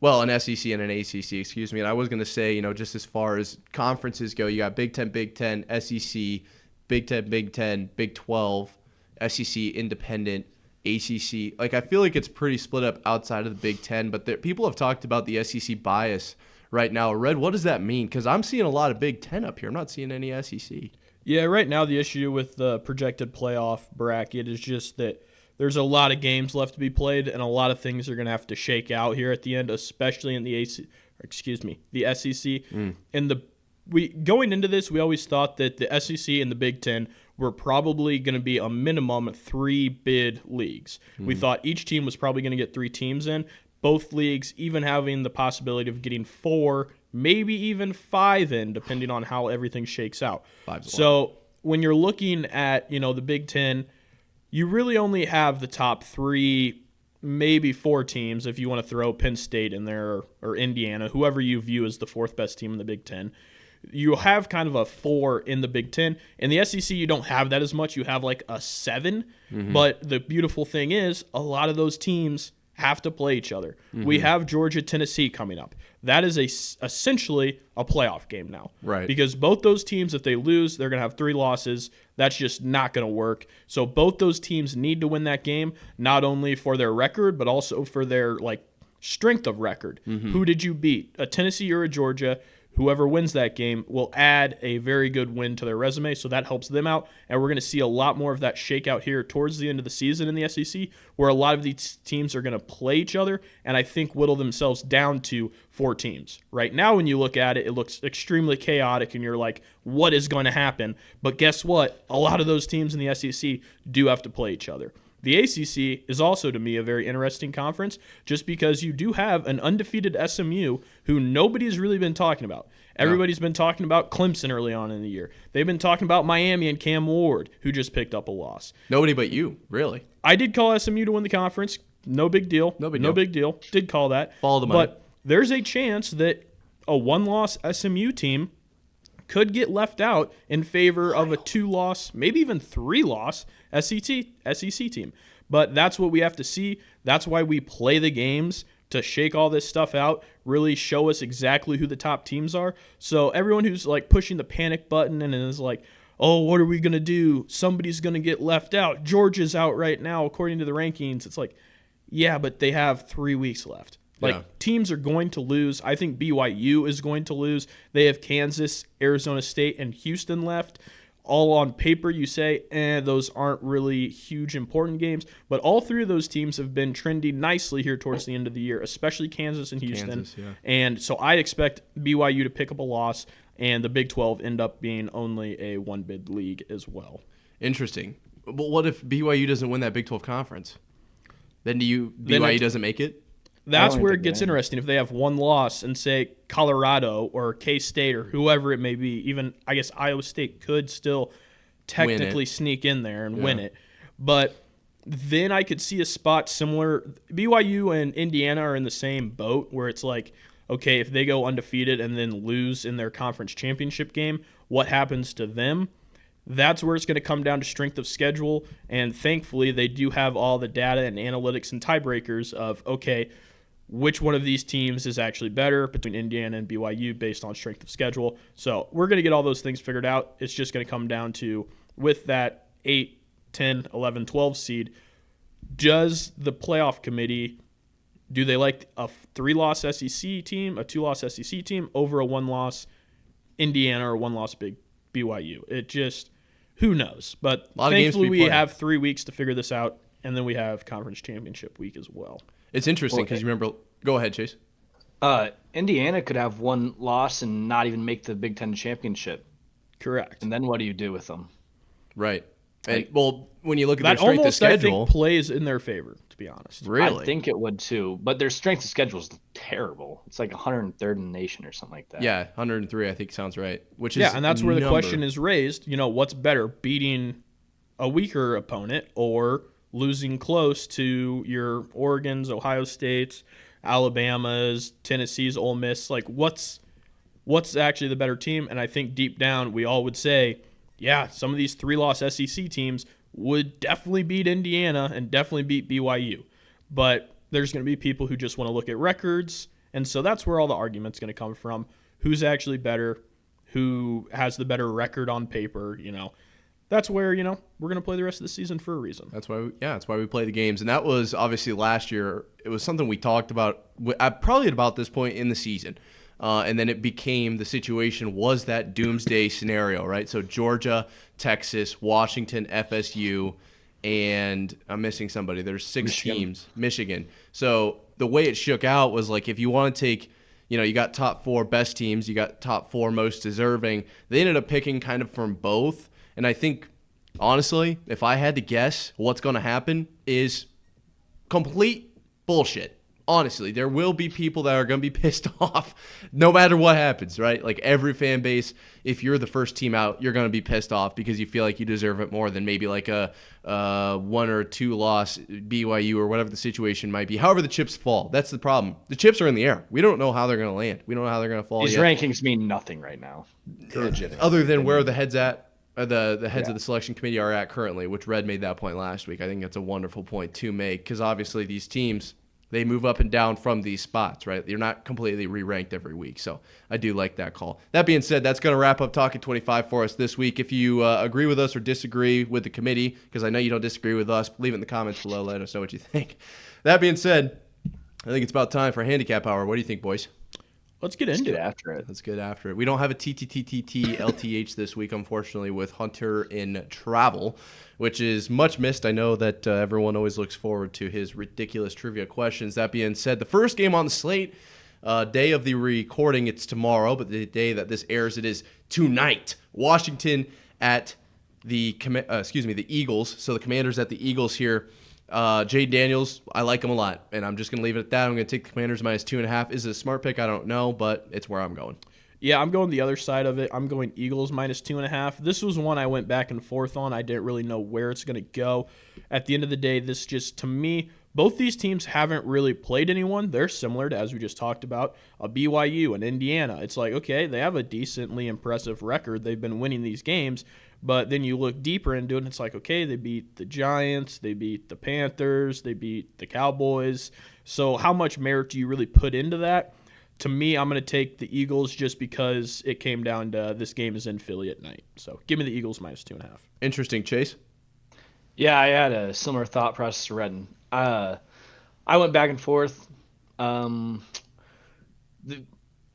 an SEC and an ACC, excuse me. And I was going to say, just as far as conferences go, you got Big 10, SEC, Big 10, Big 12, SEC, Independent, ACC. Like, I feel like it's pretty split up outside of the Big 10, but people have talked about the SEC bias right now. Red, what does that mean? Because I'm seeing a lot of Big 10 up here. I'm not seeing any SEC. Yeah, right now the issue with the projected playoff bracket is just that there's a lot of games left to be played, and a lot of things are going to have to shake out here at the end, especially in the SEC. And going into this, we always thought that the SEC and the Big Ten were probably going to be a minimum 3 bid leagues. We thought each team was probably going to get 3 teams in. Both leagues even having the possibility of getting 4, maybe even 5 in, depending on how everything shakes out. So when you're looking at, the Big Ten, you really only have the top 3, maybe 4 teams if you want to throw Penn State in there or Indiana, whoever you view as the 4th best team in the Big Ten. You have kind of a 4 in the Big Ten. In the SEC, you don't have that as much. You have like a 7. But the beautiful thing is a lot of those teams have to play each other. We have Georgia, Tennessee coming up. That is essentially a playoff game now. Right. Because both those teams, if they lose, they're going to have 3 losses. That's just not going to work. So both those teams need to win that game, not only for their record, but also for their strength of record. Who did you beat? A Tennessee or a Georgia? Whoever wins that game will add a very good win to their resume, so that helps them out. And we're going to see a lot more of that shakeout here towards the end of the season in the SEC, where a lot of these teams are going to play each other and I think whittle themselves down to 4 teams. Right now, when you look at it, it looks extremely chaotic, and you're like, what is going to happen? But guess what? A lot of those teams in the SEC do have to play each other. The ACC is also, to me, a very interesting conference just because you do have an undefeated SMU who nobody's really been talking about. Everybody's been talking about Clemson early on in the year. They've been talking about Miami and Cam Ward, who just picked up a loss. Nobody but you, really. I did call SMU to win the conference. No big deal. No big deal. Did call that. Follow the money. But there's a chance that a 1-loss SMU team could get left out in favor of a 2-loss, maybe even 3-loss SEC team. But that's what we have to see. That's why we play the games, to shake all this stuff out, really show us exactly who the top teams are. So everyone who's like pushing the panic button and is like, oh, what are we going to do? Somebody's going to get left out. Georgia's out right now according to the rankings. It's like, yeah, but they have 3 weeks left. Teams are going to lose. I think BYU is going to lose. They have Kansas, Arizona State, and Houston left. All on paper, you say, those aren't really huge important games. But all 3 of those teams have been trending nicely here towards the end of the year, especially Kansas and Houston. And so I expect BYU to pick up a loss, and the Big 12 end up being only a 1-bid league as well. Interesting. But what if BYU doesn't win that Big 12 conference? Then BYU doesn't make it? That's where it gets interesting. If they have 1 loss and say Colorado or K-State or whoever it may be, even I guess Iowa State could still technically sneak in there and win it. But then I could see a spot similar. BYU and Indiana are in the same boat where it's like, okay, if they go undefeated and then lose in their conference championship game, what happens to them? That's where it's going to come down to strength of schedule. And thankfully, they do have all the data and analytics and tiebreakers of, okay, which one of these teams is actually better between Indiana and BYU based on strength of schedule. So we're going to get all those things figured out. It's just going to come down to, with that 8, 10, 11, 12 seed, does the playoff committee, do they like a 3-loss SEC team, a 2-loss SEC team, over a 1-loss Indiana or 1-loss big BYU? It just, who knows? But thankfully we have 3 weeks to figure this out, and then we have conference championship week as well. It's interesting because you remember – go ahead, Chase. Indiana could have 1 loss and not even make the Big Ten championship. Correct. And then what do you do with them? Right. And, when you look at their strength of schedule – that almost, I think, plays in their favor, to be honest. Really? I think it would too. But their strength of schedule is terrible. It's like 103rd in the nation or something like that. Yeah, 103 I think sounds right. Which is and that's where the question is raised. What's better, beating a weaker opponent or – losing close to your Oregons, Ohio States, Alabamas, Tennessee's, Ole Miss? Like, what's actually the better team? And I think deep down we all would say, yeah, some of these 3-loss SEC teams would definitely beat Indiana and definitely beat BYU. But there's going to be people who just want to look at records, and so that's where all the argument's going to come from. Who's actually better? Who has the better record on paper? That's where, we're going to play the rest of the season for a reason. That's why we play the games. And that was obviously last year. It was something we talked about probably at about this point in the season. And then it became the situation was that doomsday scenario, right? So Georgia, Texas, Washington, FSU, and I'm missing somebody. There's 6 teams. Michigan. So the way it shook out was like if you want to take you got top 4 best teams, you got top 4 most deserving. They ended up picking kind of from both. And I think, honestly, if I had to guess, what's going to happen is complete bullshit. Honestly, there will be people that are going to be pissed off no matter what happens, right? Like every fan base, if you're the first team out, you're going to be pissed off because you feel like you deserve it more than maybe like a 1 or 2 loss BYU or whatever the situation might be. However the chips fall, that's the problem. The chips are in the air. We don't know how they're going to land. We don't know how they're going to fall These yet. rankings mean nothing right now. Other than where the head's at. The heads of the selection committee are at currently, which Red made that point last week. I think that's a wonderful point to make because obviously these teams, they move up and down from these spots, right? You're not completely re-ranked every week. So I do like that call. That being said, that's going to wrap up Talking 25 for us this week. If you agree with us or disagree with the committee, because I know you don't disagree with us, leave it in the comments below. Let us know what you think. That being said, I think it's about time for Handicap Hour. What do you think, boys? Let's get into it. After it. Let's get after it. We don't have a LTH this week, unfortunately, with Hunter in travel, which is much missed. I know that everyone always looks forward to his ridiculous trivia questions. That being said, the first game on the slate, day of the recording, it's tomorrow, but the day that this airs, it is tonight. Washington at the Eagles. So the Commanders at the Eagles here. Jay Daniels, I like him a lot, and I'm just going to leave it at that. I'm going to take the Commanders minus 2.5. Is it a smart pick? I don't know, but it's where I'm going. Yeah, I'm going the other side of it. I'm going Eagles minus 2.5. This was one I went back and forth on. I didn't really know where it's going to go. At the end of the day, this just, to me, both these teams haven't really played anyone. They're similar to, as we just talked about, a BYU and Indiana. It's like, okay, they have a decently impressive record. They've been winning these games. But then you look deeper into it, and it's like, okay, they beat the Giants, they beat the Panthers, they beat the Cowboys. So how much merit do you really put into that? To me, I'm going to take the Eagles just because it came down to this game is in Philly at night. So give me the Eagles minus 2.5. Interesting, Chase. Yeah, I had a similar thought process to Redden. I went back and forth. I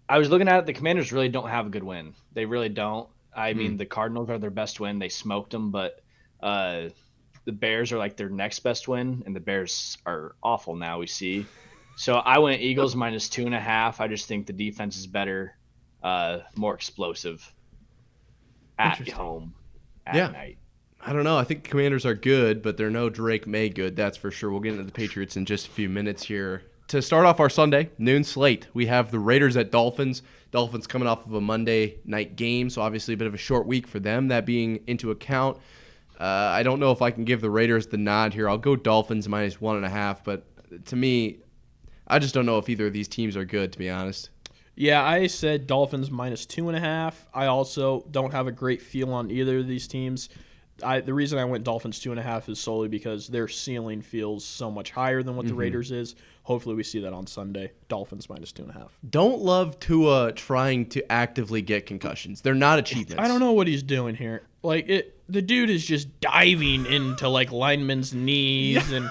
was looking at it. The Commanders really don't have a good win. They really don't. I mean, the Cardinals are their best win. They smoked them, but the Bears are like their next best win, and the Bears are awful now, we see. So I went Eagles minus 2.5. I just think the defense is better, more explosive at home at night. I don't know. I think the Commanders are good, but they're no Drake May good, that's for sure. We'll get into the Patriots in just a few minutes here. To start off our Sunday, noon slate, we have the Raiders at Dolphins. Dolphins coming off of a Monday night game, so obviously a bit of a short week for them, that being into account. I don't know if I can give the Raiders the nod here. I'll go Dolphins minus 1.5, but to me, I just don't know if either of these teams are good, to be honest. Yeah, I said Dolphins minus 2.5. I also don't have a great feel on either of these teams. The reason I went Dolphins 2.5 is solely because their ceiling feels so much higher than what the Raiders is. Hopefully we see that on Sunday. Dolphins minus 2.5. Don't love Tua trying to actively get concussions. They're not achievements. I don't know what he's doing here. Like the dude is just diving into like linemen's knees, and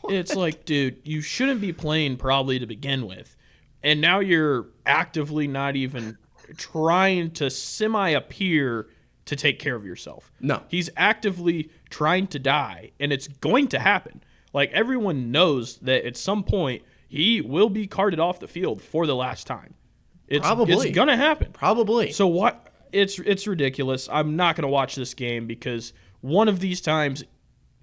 it's like, dude, you shouldn't be playing probably to begin with, and now you're actively not even trying to semi-appear to take care of yourself. No. He's actively trying to die, and it's going to happen. Like, everyone knows that at some point he will be carted off the field for the last time. It's going to happen. Probably. So what? It's ridiculous. I'm not going to watch this game because one of these times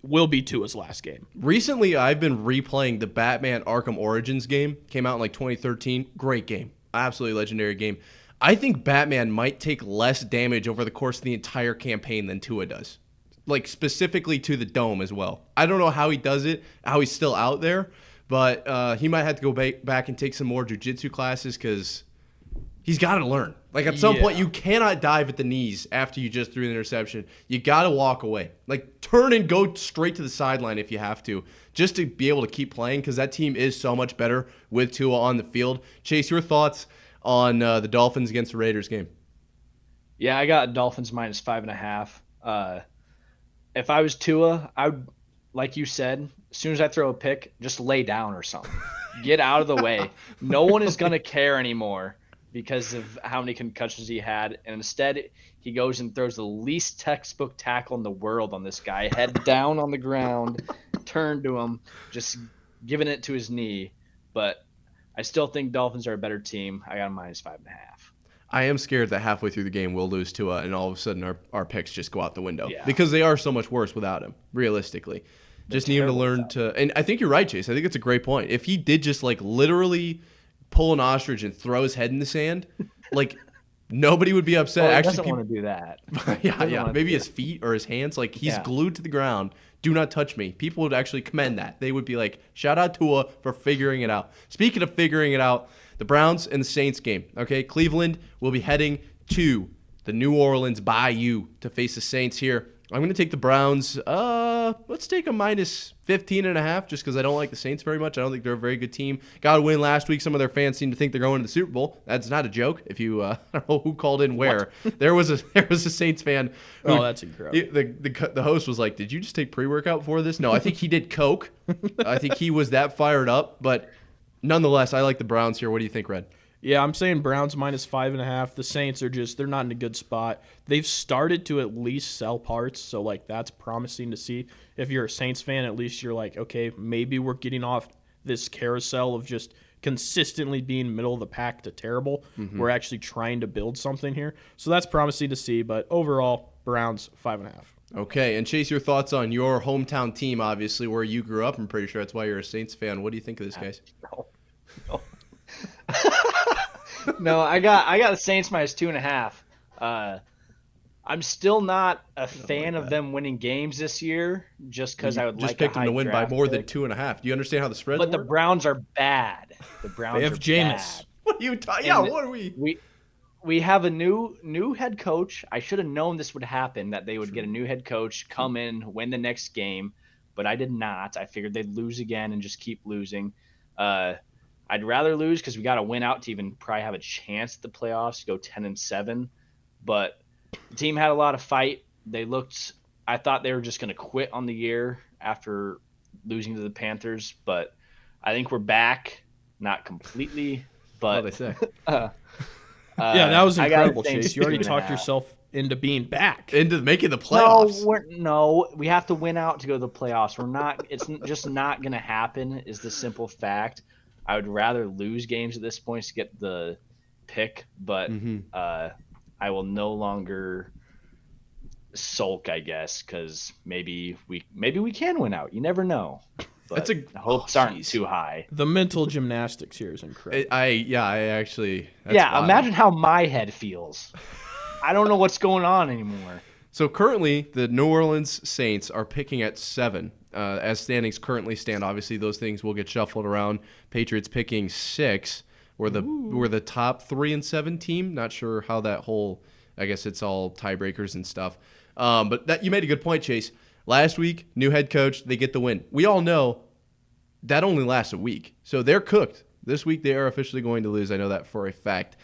will be Tua's last game. Recently, I've been replaying the Batman Arkham Origins game. Came out in like 2013. Great game. Absolutely legendary game. I think Batman might take less damage over the course of the entire campaign than Tua does. Like, specifically to the dome as well. I don't know how he does it, how he's still out there, but he might have to go back and take some more jiu-jitsu classes because he's got to learn. Like, at some point, you cannot dive at the knees after you just threw the interception. You got to walk away. Like, turn and go straight to the sideline if you have to, just to be able to keep playing because that team is so much better with Tua on the field. Chase, your thoughts on the Dolphins against the Raiders game? Yeah, I got Dolphins minus 5.5. If I was Tua, I would, like you said, as soon as I throw a pick, just lay down or something. Get out of the way. No one is going to care anymore because of how many concussions he had. And instead, he goes and throws the least textbook tackle in the world on this guy. Head down on the ground, turn to him, just giving it to his knee. But I still think Dolphins are a better team. I got them minus 5.5. I am scared that halfway through the game we'll lose Tua and all of a sudden our picks just go out the window because they are so much worse without him, realistically. Just need him to learn to – and I think you're right, Chase. I think it's a great point. If he did just like literally pull an ostrich and throw his head in the sand, like nobody would be upset. Well, he actually, doesn't want to do that. yeah. Maybe his feet or his hands. Like he's glued to the ground. Do not touch me. People would actually commend that. They would be like, shout out Tua for figuring it out. Speaking of figuring it out, the Browns and the Saints game. Okay, Cleveland will be heading to the New Orleans Bayou to face the Saints here. I'm going to take the Browns. Let's take a minus 15.5 just because I don't like the Saints very much. I don't think they're a very good team. Got a win last week. Some of their fans seem to think they're going to the Super Bowl. That's not a joke. If you, I don't know who called in where. There was a Saints fan. Oh, that's incredible. The host was like, "Did you just take pre-workout before this?" No, I think he did Coke. I think he was that fired up. But nonetheless, I like the Browns here. What do you think, Red? Yeah, I'm saying Browns -5.5. The Saints are they're not in a good spot. They've started to at least sell parts, so like that's promising to see. If you're a Saints fan, at least you're like, okay, maybe we're getting off this carousel of just consistently being middle of the pack to terrible. We're actually trying to build something here. So that's promising to see, but overall, Browns 5.5. Okay, and Chase, your thoughts on your hometown team, obviously, where you grew up. I'm pretty sure that's why you're a Saints fan. What do you think of this, guys? No. No, I got the Saints -2.5. I'm still not a fan of them winning games this year, just because I would just like picked a them to high win by draft more than pick. 2.5. Do you understand how the spreads But the work? Browns are bad. The Browns They have are Jameis. bad. What are you talking? Yeah, And what are we? We have a new head coach. I should have known this would happen, that they would get a new head coach, come in, win the next game, but I did not. I figured they'd lose again and just keep losing. I'd rather lose because we got to win out to even probably have a chance at the playoffs, go 10-7. But the team had a lot of fight. I thought they were just going to quit on the year after losing to the Panthers, but I think we're back, not completely, but they say. Yeah, that was I got incredible, Saints Chase. You already 2.5. talked yourself into being back. Into making the playoffs. No, we have to win out to go to the playoffs. We're not. It's just not going to happen. Is the simple fact. I would rather lose games at this point to get the pick, but I will no longer sulk, I guess, because maybe we can win out. You never know. But the hopes aren't too high. The mental gymnastics here is incredible. I actually. That's wild. Imagine how my head feels. I don't know what's going on anymore. So currently, the New Orleans Saints are picking at 7. As standings currently stand, obviously those things will get shuffled around. Patriots picking 6. We're the top 3 and 7 team. Not sure how that whole. I guess it's all tiebreakers and stuff. But that you made a good point, Chase. Last week, new head coach, they get the win. We all know that only lasts a week, so they're cooked. This week they are officially going to lose. I know that for a fact.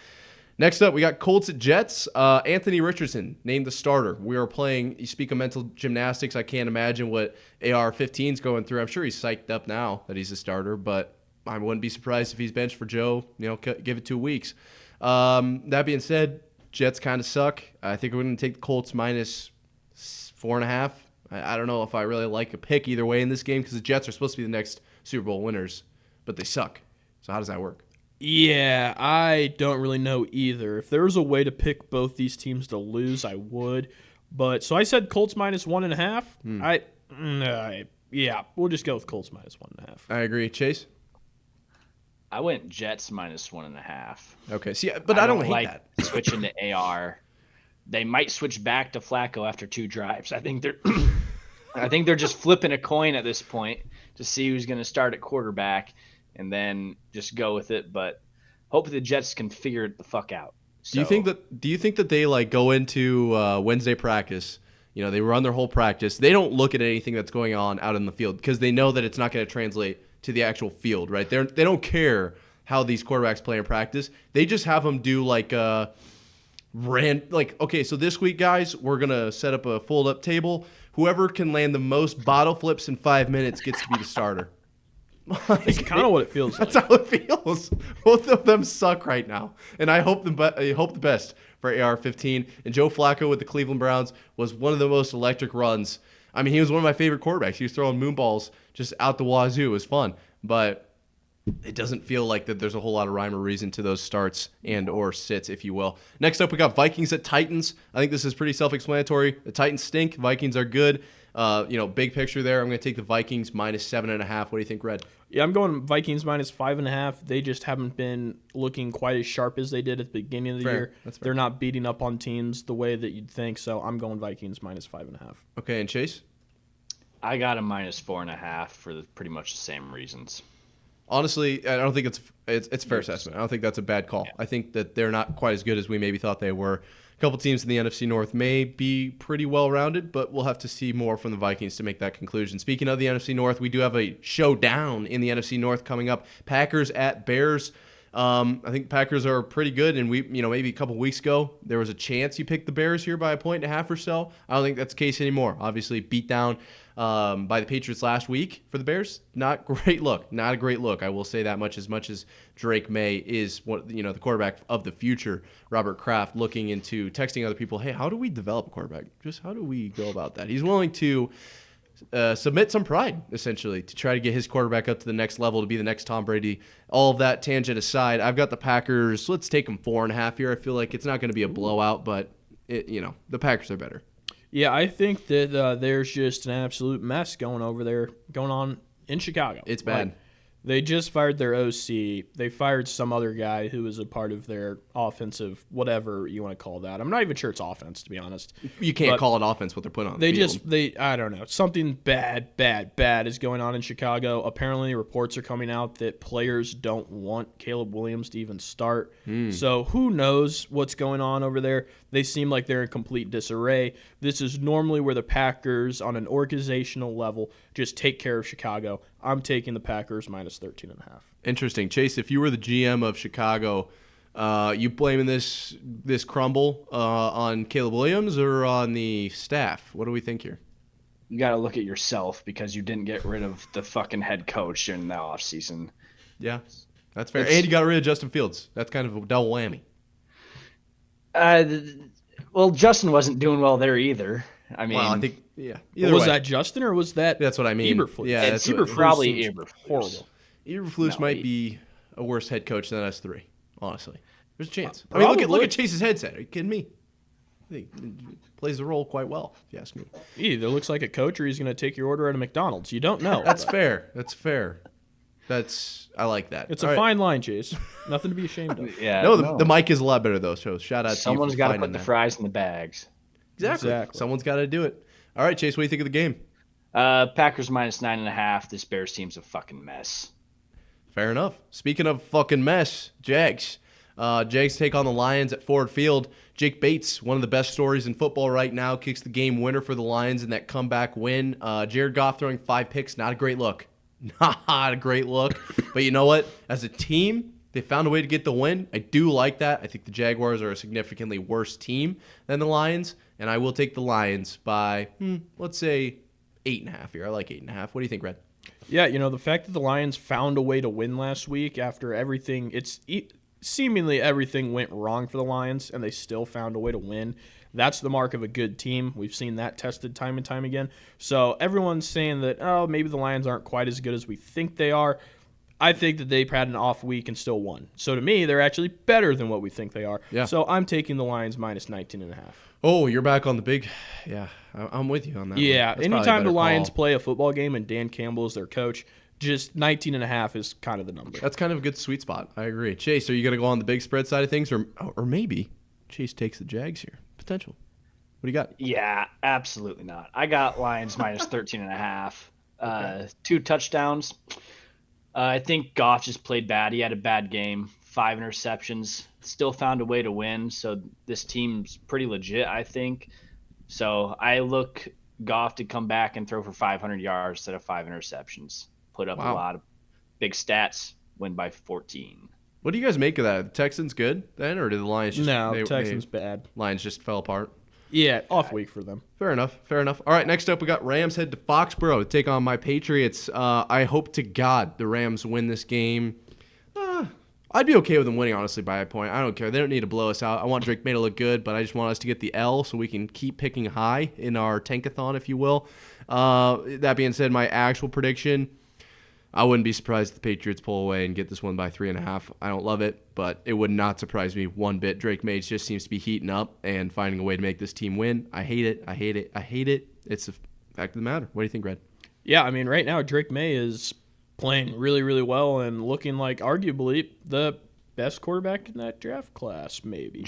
Next up, we got Colts at Jets. Anthony Richardson named the starter. We are playing, you speak of mental gymnastics, I can't imagine what AR-15 is going through. I'm sure he's psyched up now that he's a starter, but I wouldn't be surprised if he's benched for Joe, give it 2 weeks. That being said, Jets kind of suck. I think we're going to take the Colts -4.5. I don't know if I really like a pick either way in this game because the Jets are supposed to be the next Super Bowl winners, but they suck. So how does that work? Yeah, I don't really know either. If there was a way to pick both these teams to lose, I would. But so I said Colts -1.5. Yeah, we'll just go with Colts -1.5. I agree. Chase? I went Jets -1.5. Okay. See, but I don't hate like that. Switching to AR. They might switch back to Flacco after 2 drives. I think they're just flipping a coin at this point to see who's going to start at quarterback and then just go with it. But hopefully the Jets can figure it the fuck out. So, Do you think that they like go into Wednesday practice? They run their whole practice. They don't look at anything that's going on out in the field because they know that it's not going to translate to the actual field, right? They don't care how these quarterbacks play in practice. They just have them do okay, so this week, guys, we're going to set up a fold-up table. Whoever can land the most bottle flips in 5 minutes gets to be the starter. It's kind of what it feels like. That's how it feels. Both of them suck right now. And I hope the best for AR-15. And Joe Flacco with the Cleveland Browns was one of the most electric runs. I mean, he was one of my favorite quarterbacks. He was throwing moon balls just out the wazoo. It was fun. But it doesn't feel like that there's a whole lot of rhyme or reason to those starts and or sits, if you will. Next up, we got Vikings at Titans. I think this is pretty self-explanatory. The Titans stink. Vikings are good. Big picture there. I'm going to take the Vikings -7.5. What do you think, Red? Yeah, I'm going Vikings -5.5. They just haven't been looking quite as sharp as they did at the beginning of the year. That's fair. They're not beating up on teams the way that you'd think, so I'm going Vikings -5.5. Okay, and Chase? I got a -4.5 for pretty much the same reasons. Honestly, I don't think it's a fair assessment. I don't think that's a bad call. Yeah. I think that they're not quite as good as we maybe thought they were. A couple teams in the NFC North may be pretty well-rounded, but we'll have to see more from the Vikings to make that conclusion. Speaking of the NFC North, we do have a showdown in the NFC North coming up. Packers at Bears. I think Packers are pretty good, and maybe a couple weeks ago there was a chance you picked the Bears here by 1.5 or so. I don't think that's the case anymore. Obviously, beat down by the Patriots last week for the Bears. Not great look. Not a great look. I will say that much. As Drake May is the quarterback of the future. Robert Kraft looking into texting other people, hey, how do we develop a quarterback? Just how do we go about that? He's willing to submit some pride, essentially, to try to get his quarterback up to the next level, to be the next Tom Brady. All of that tangent aside, I've got the Packers. Let's take them 4.5 here. I feel like it's not going to be a blowout, but the Packers are better. Yeah, I think that there's just an absolute mess going on in Chicago. It's bad. Like, they just fired their OC. They fired some other guy who was a part of their offensive, whatever you want to call that. I'm not even sure it's offense, to be honest. You can't call it offense what they're putting on the field. I don't know. Something bad is going on in Chicago. Apparently, reports are coming out that players don't want Caleb Williams to even start. So who knows what's going on over there? They seem like they're in complete disarray. This is normally where the Packers, on an organizational level, just take care of Chicago. I'm taking the Packers minus 13.5. Interesting. Chase, if you were the GM of Chicago, you blaming this crumble on Caleb Williams or on the staff? What do we think here? You got to look at yourself because you didn't get rid of the fucking head coach in the offseason. Yeah, that's fair. And you got rid of Justin Fields. That's kind of a double whammy. Well, Justin wasn't doing well there either. I mean, I think, yeah. Was that Justin or was that? That's what I mean. Eberflus? Yeah, it's probably Eberflus. Horrible. Eberflus might be a worse head coach than us three. Honestly, there's a chance. I mean, look at Chase's headset. Are you kidding me? He plays the role quite well, if you ask me. He either looks like a coach or he's going to take your order at a McDonald's. You don't know. That's fair. I like that. It's a fine line, Chase. Nothing to be ashamed of. Yeah. No, the mic is a lot better though. So shout out to you. Someone's got to put the fries in the bags. Exactly. Someone's got to do it. All right, Chase. What do you think of the game? Packers minus 9.5. This Bears team's a fucking mess. Fair enough. Speaking of fucking mess, Jags. Jags take on the Lions at Ford Field. Jake Bates, one of the best stories in football right now, kicks the game winner for the Lions in that comeback win. Jared Goff throwing 5 picks. Not a great look. Not a great look. But you know what? As a team, they found a way to get the win. I do like that. I think the Jaguars are a significantly worse team than the Lions, and I will take the Lions by, let's say, 8.5 here. I like 8.5. What do you think, Red? Yeah, the fact that the Lions found a way to win last week after everything, seemingly everything went wrong for the Lions, and they still found a way to win. That's the mark of a good team. We've seen that tested time and time again. So everyone's saying that, maybe the Lions aren't quite as good as we think they are. I think that they've had an off week and still won. So to me, they're actually better than what we think they are. Yeah. So I'm taking the Lions minus 19.5. Oh, you're back on the big. Yeah, I'm with you on that. Yeah, anytime the Lions play a football game and Dan Campbell is their coach, just 19.5 is kind of the number. That's kind of a good sweet spot. I agree. Chase, are you going to go on the big spread side of things, or maybe Chase takes the Jags here? Potential. What do you got? Yeah, absolutely not. I got Lions minus 13.5. Okay. 2 touchdowns. I think Goff just played bad. He had a bad game. 5 interceptions. Still found a way to win. So this team's pretty legit, I think. So I look Goff to come back and throw for 500 yards instead of 5 interceptions. Put up a lot of big stats. Win by 14. What do you guys make of that? The Texans good then, or did the Lions just... No, Texans bad. Lions just fell apart? Yeah, off week for them. Fair enough. All right, next up we got Rams head to Foxborough to take on my Patriots. I hope to God the Rams win this game. I'd be okay with them winning, honestly, by a point. I don't care. They don't need to blow us out. I want Drake May to look good, but I just want us to get the L so we can keep picking high in our tankathon, if you will. That being said, my actual prediction, I wouldn't be surprised if the Patriots pull away and get this one by 3.5. I don't love it, but it would not surprise me one bit. Drake May just seems to be heating up and finding a way to make this team win. I hate it. It's the fact of the matter. What do you think, Red? Yeah, I mean, right now Drake May is playing really, really well and looking like arguably the best quarterback in that draft class, maybe.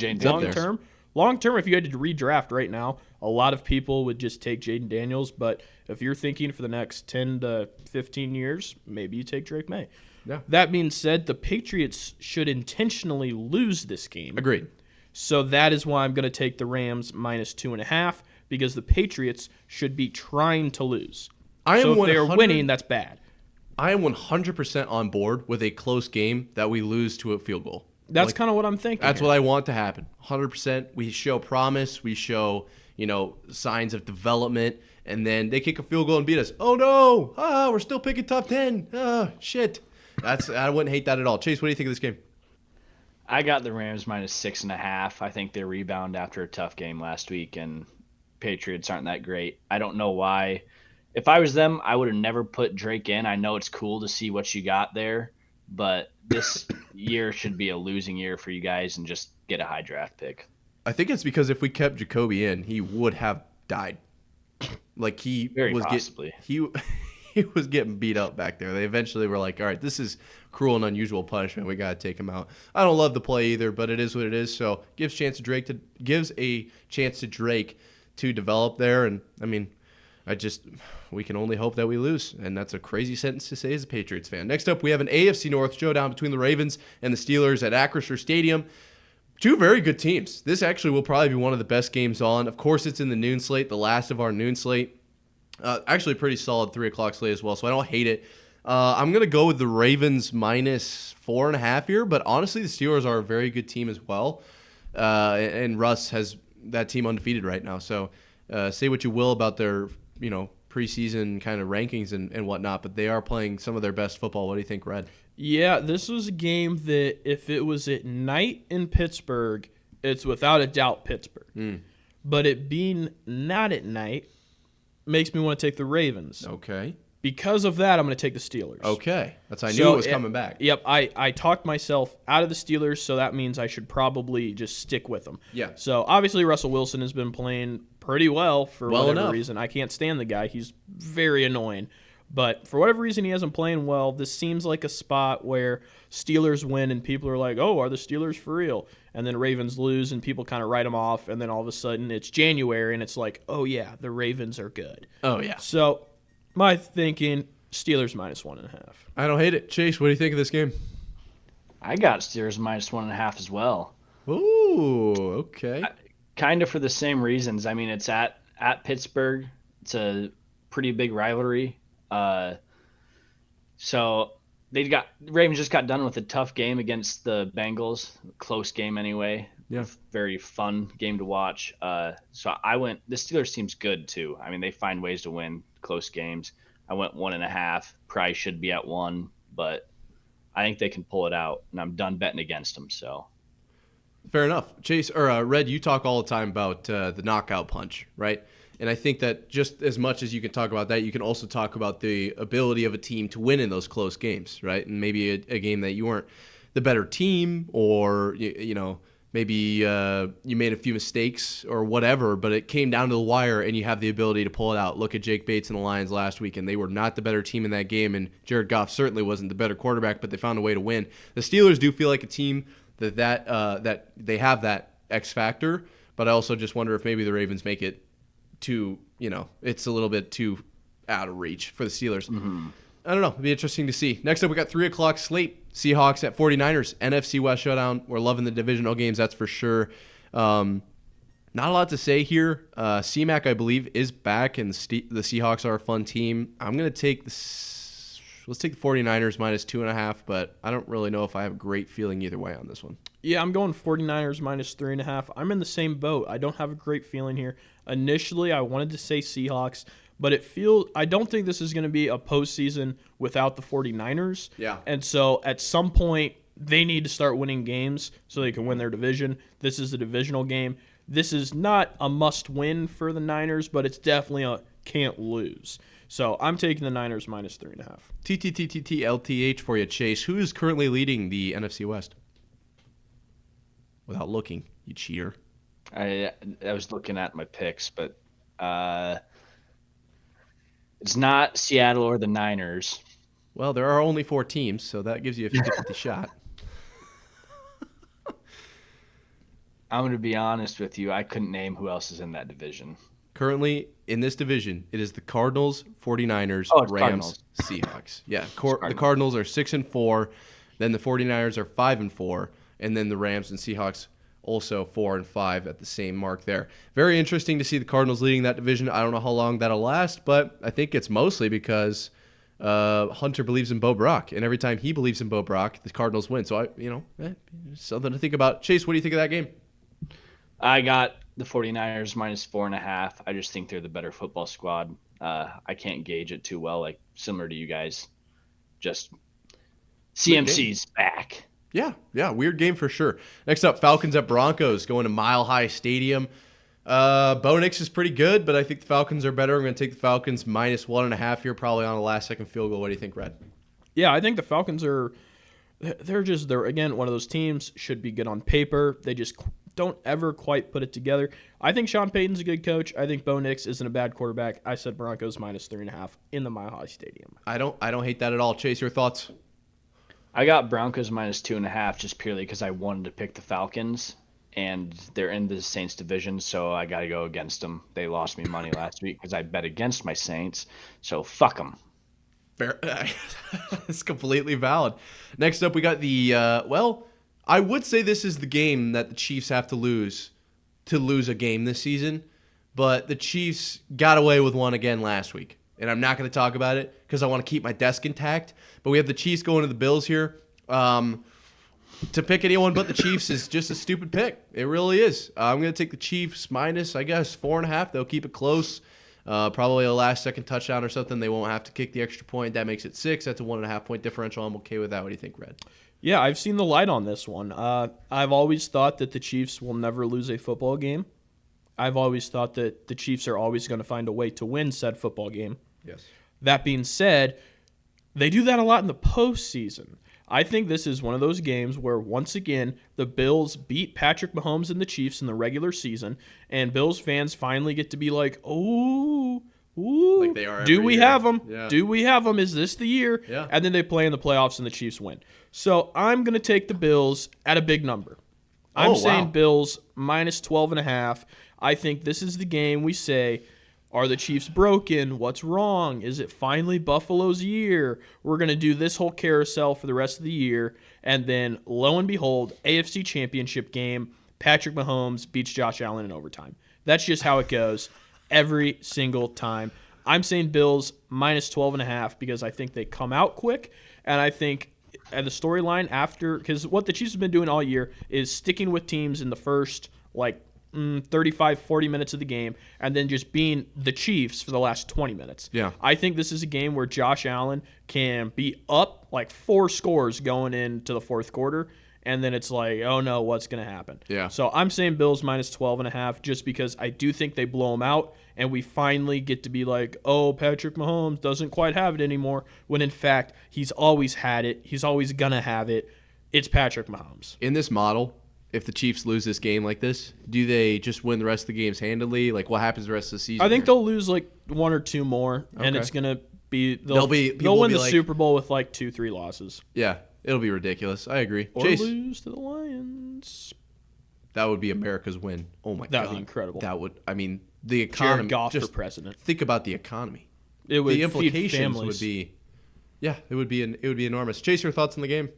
Long term, if you had to redraft right now, a lot of people would just take Jaden Daniels. But if you're thinking for the next 10 to 15 years, maybe you take Drake May. Yeah. That being said, the Patriots should intentionally lose this game. Agreed. So that is why I'm going to take the Rams minus 2.5, because the Patriots should be trying to lose. So if they are winning, that's bad. I am 100% on board with a close game that we lose to a field goal. That's kind of what I'm thinking. That's what I want to happen. 100%. We show promise. We show, signs of development. And then they kick a field goal and beat us. Oh, no. We're still picking top 10. Shit. I wouldn't hate that at all. Chase, what do you think of this game? I got the Rams -6.5. I think they rebound after a tough game last week, and Patriots aren't that great. I don't know why. If I was them, I would have never put Drake in. I know it's cool to see what you got there, but this year should be a losing year for you guys and just get a high draft pick. I think it's because if we kept Jacoby in, he would have died. Like he was getting beat up back there. They eventually were like, all right, this is cruel and unusual punishment. We got to take him out. I don't love the play either, but it is what it is. So gives a chance to Drake to develop there. And I mean, we can only hope that we lose. And that's a crazy sentence to say as a Patriots fan. Next up, we have an AFC North showdown between the Ravens and the Steelers at Acrisure Stadium. Two very good teams. This actually will probably be one of the best games on. Of course, it's in the noon slate, the last of our noon slate. Actually, pretty solid 3 o'clock slate as well, so I don't hate it. I'm going to go with the Ravens -4.5 here, but honestly, the Steelers are a very good team as well. And Russ has that team undefeated right now. So say what you will about their preseason kind of rankings and whatnot, but they are playing some of their best football. What do you think, Red? Yeah, this was a game that if it was at night in Pittsburgh, it's without a doubt Pittsburgh. But it being not at night makes me want to take the Ravens. Okay. Because of that, I'm going to take the Steelers. Okay. I knew it was coming back. Yep. I talked myself out of the Steelers, so that means I should probably just stick with them. Yeah. So obviously Russell Wilson has been playing pretty well for whatever enough. reason. I can't stand the guy. He's very annoying. But for whatever reason, he hasn't playing well. This seems like a spot where Steelers win and people are like, oh, are the Steelers for real? And then Ravens lose and people kind of write them off. And then all of a sudden it's January and it's like, oh, yeah, the Ravens are good. Oh, yeah. So my thinking, Steelers -1.5. I don't hate it. Chase, what do you think of this game? I got Steelers -1.5 as well. Ooh, okay. Kind of for the same reasons. I mean, it's at Pittsburgh. It's a pretty big rivalry. So Ravens just got done with a tough game against the Bengals, close game anyway. Yeah. Very fun game to watch. So the Steelers team's good too. I mean, they find ways to win close games. I went 1.5, probably should be at 1, but I think they can pull it out and I'm done betting against them. So fair enough. Chase or Red, you talk all the time about the knockout punch, right? And I think that just as much as you can talk about that, you can also talk about the ability of a team to win in those close games, right? And maybe a game that you weren't the better team or, maybe you made a few mistakes or whatever, but it came down to the wire and you have the ability to pull it out. Look at Jake Bates and the Lions last week, and they were not the better team in that game, and Jared Goff certainly wasn't the better quarterback, but they found a way to win. The Steelers do feel like a team that they have that X factor, but I also just wonder if maybe the Ravens make it too, it's a little bit too out of reach for the Steelers. Mm-hmm. I don't know. It'll be interesting to see. Next up, we got 3 o'clock slate. Seahawks at 49ers. NFC West showdown. We're loving the divisional games, that's for sure. Not a lot to say here. C-Mac, I believe, is back, and the Seahawks are a fun team. I'm going to take let's take the 49ers -2.5, but I don't really know if I have a great feeling either way on this one. Yeah, I'm going 49ers -3.5. I'm in the same boat. I don't have a great feeling here. Initially, I wanted to say Seahawks, but I don't think this is going to be a postseason without the 49ers. Yeah. And so at some point, they need to start winning games so they can win their division. This is a divisional game. This is not a must-win for the Niners, but it's definitely a can't lose. So I'm taking the Niners -3.5. TTTTLTH for you, Chase. Who is currently leading the NFC West? Without looking, you cheater. I was looking at my picks, but it's not Seattle or the Niners. Well, there are only 4 teams, so that gives you a 50-50 shot. I'm going to be honest with you. I couldn't name who else is in that division. Currently, in this division, it is the Cardinals, 49ers, Rams, Cardinals. Seahawks. Yeah, the Cardinals are 6-4, then the 49ers are 5-4, and then the Rams and Seahawks also 4-5 at the same mark there. Very interesting to see the Cardinals leading that division. I don't know how long that'll last, but I think it's mostly because Hunter believes in Bo Brock, and every time he believes in Bo Brock, the Cardinals win. So something to think about. Chase, what do you think of that game? I got the 49ers minus 4.5. I just think they're the better football squad. I can't gauge it too well, like similar to you guys. Just CMC's back. Yeah, weird game for sure. Next up, Falcons at Broncos, going to Mile High Stadium. Bo Nix is pretty good, but I think the Falcons are better. I'm going to take the Falcons minus 1.5 here, probably on a last-second field goal. What do you think, Red? Yeah, I think the Falcons they're again, one of those teams, should be good on paper. They just don't ever quite put it together. I think Sean Payton's a good coach. I think Bo Nix isn't a bad quarterback. I said Broncos minus 3.5 in the Mile High Stadium. I don't hate that at all. Chase, your thoughts? I got Broncos minus 2.5 just purely because I wanted to pick the Falcons, and they're in the Saints division, so I got to go against them. They lost me money last week because I bet against my Saints, so fuck them. Fair. It's completely valid. Next up, we got the I would say this is the game that the Chiefs have to lose a game this season, but the Chiefs got away with one again last week, and I'm not going to talk about it because I want to keep my desk intact. But we have the Chiefs going to the Bills here. To pick anyone but the Chiefs is just a stupid pick. It really is. I'm going to take the Chiefs minus, I guess, 4.5. They'll keep it close. Probably a last-second touchdown or something. They won't have to kick the extra point. That makes it 6. That's a 1.5-point differential. I'm okay with that. What do you think, Red? Yeah, I've seen the light on this one. I've always thought that the Chiefs will never lose a football game. I've always thought that the Chiefs are always going to find a way to win said football game. Yes. That being said, they do that a lot in the postseason. I think this is one of those games where, once again, the Bills beat Patrick Mahomes and the Chiefs in the regular season, and Bills fans finally get to be like, ooh, like they are do we year. have them? Yeah. Do we have them? Is this the year? Yeah. And then they play in the playoffs and the Chiefs win. So I'm going to take the Bills at a big number. I'm saying Bills minus 12.5. I think this is the game we say, are the Chiefs broken? What's wrong? Is it finally Buffalo's year? We're going to do this whole carousel for the rest of the year. And then, lo and behold, AFC Championship game, Patrick Mahomes beats Josh Allen in overtime. That's just how it goes every single time. I'm saying Bills minus 12.5 because I think they come out quick. And I think the storyline after, because what the Chiefs have been doing all year is sticking with teams in the first, 35, 40 minutes of the game, and then just being the Chiefs for the last 20 minutes. Yeah. I think this is a game where Josh Allen can be up 4 scores going into the fourth quarter, and then it's like, oh no, what's going to happen? Yeah. So I'm saying Bills minus 12.5 just because I do think they blow them out, and we finally get to be like, oh, Patrick Mahomes doesn't quite have it anymore, when in fact, he's always had it. He's always going to have it. It's Patrick Mahomes. In this model, if the Chiefs lose this game like this, do they just win the rest of the games handily? What happens the rest of the season? I think they'll lose 1 or 2 more, and it's gonna be they'll win the Super Bowl with 2-3 losses. Yeah, it'll be ridiculous. I agree. Or Chase, lose to the Lions. that would be America's win. Oh my god, That'd be incredible. That would. I mean, the economy. Jared Goff just for president. think about the economy. It would The feed implications families. would be. Yeah, it would be enormous. Chase, your thoughts on the game?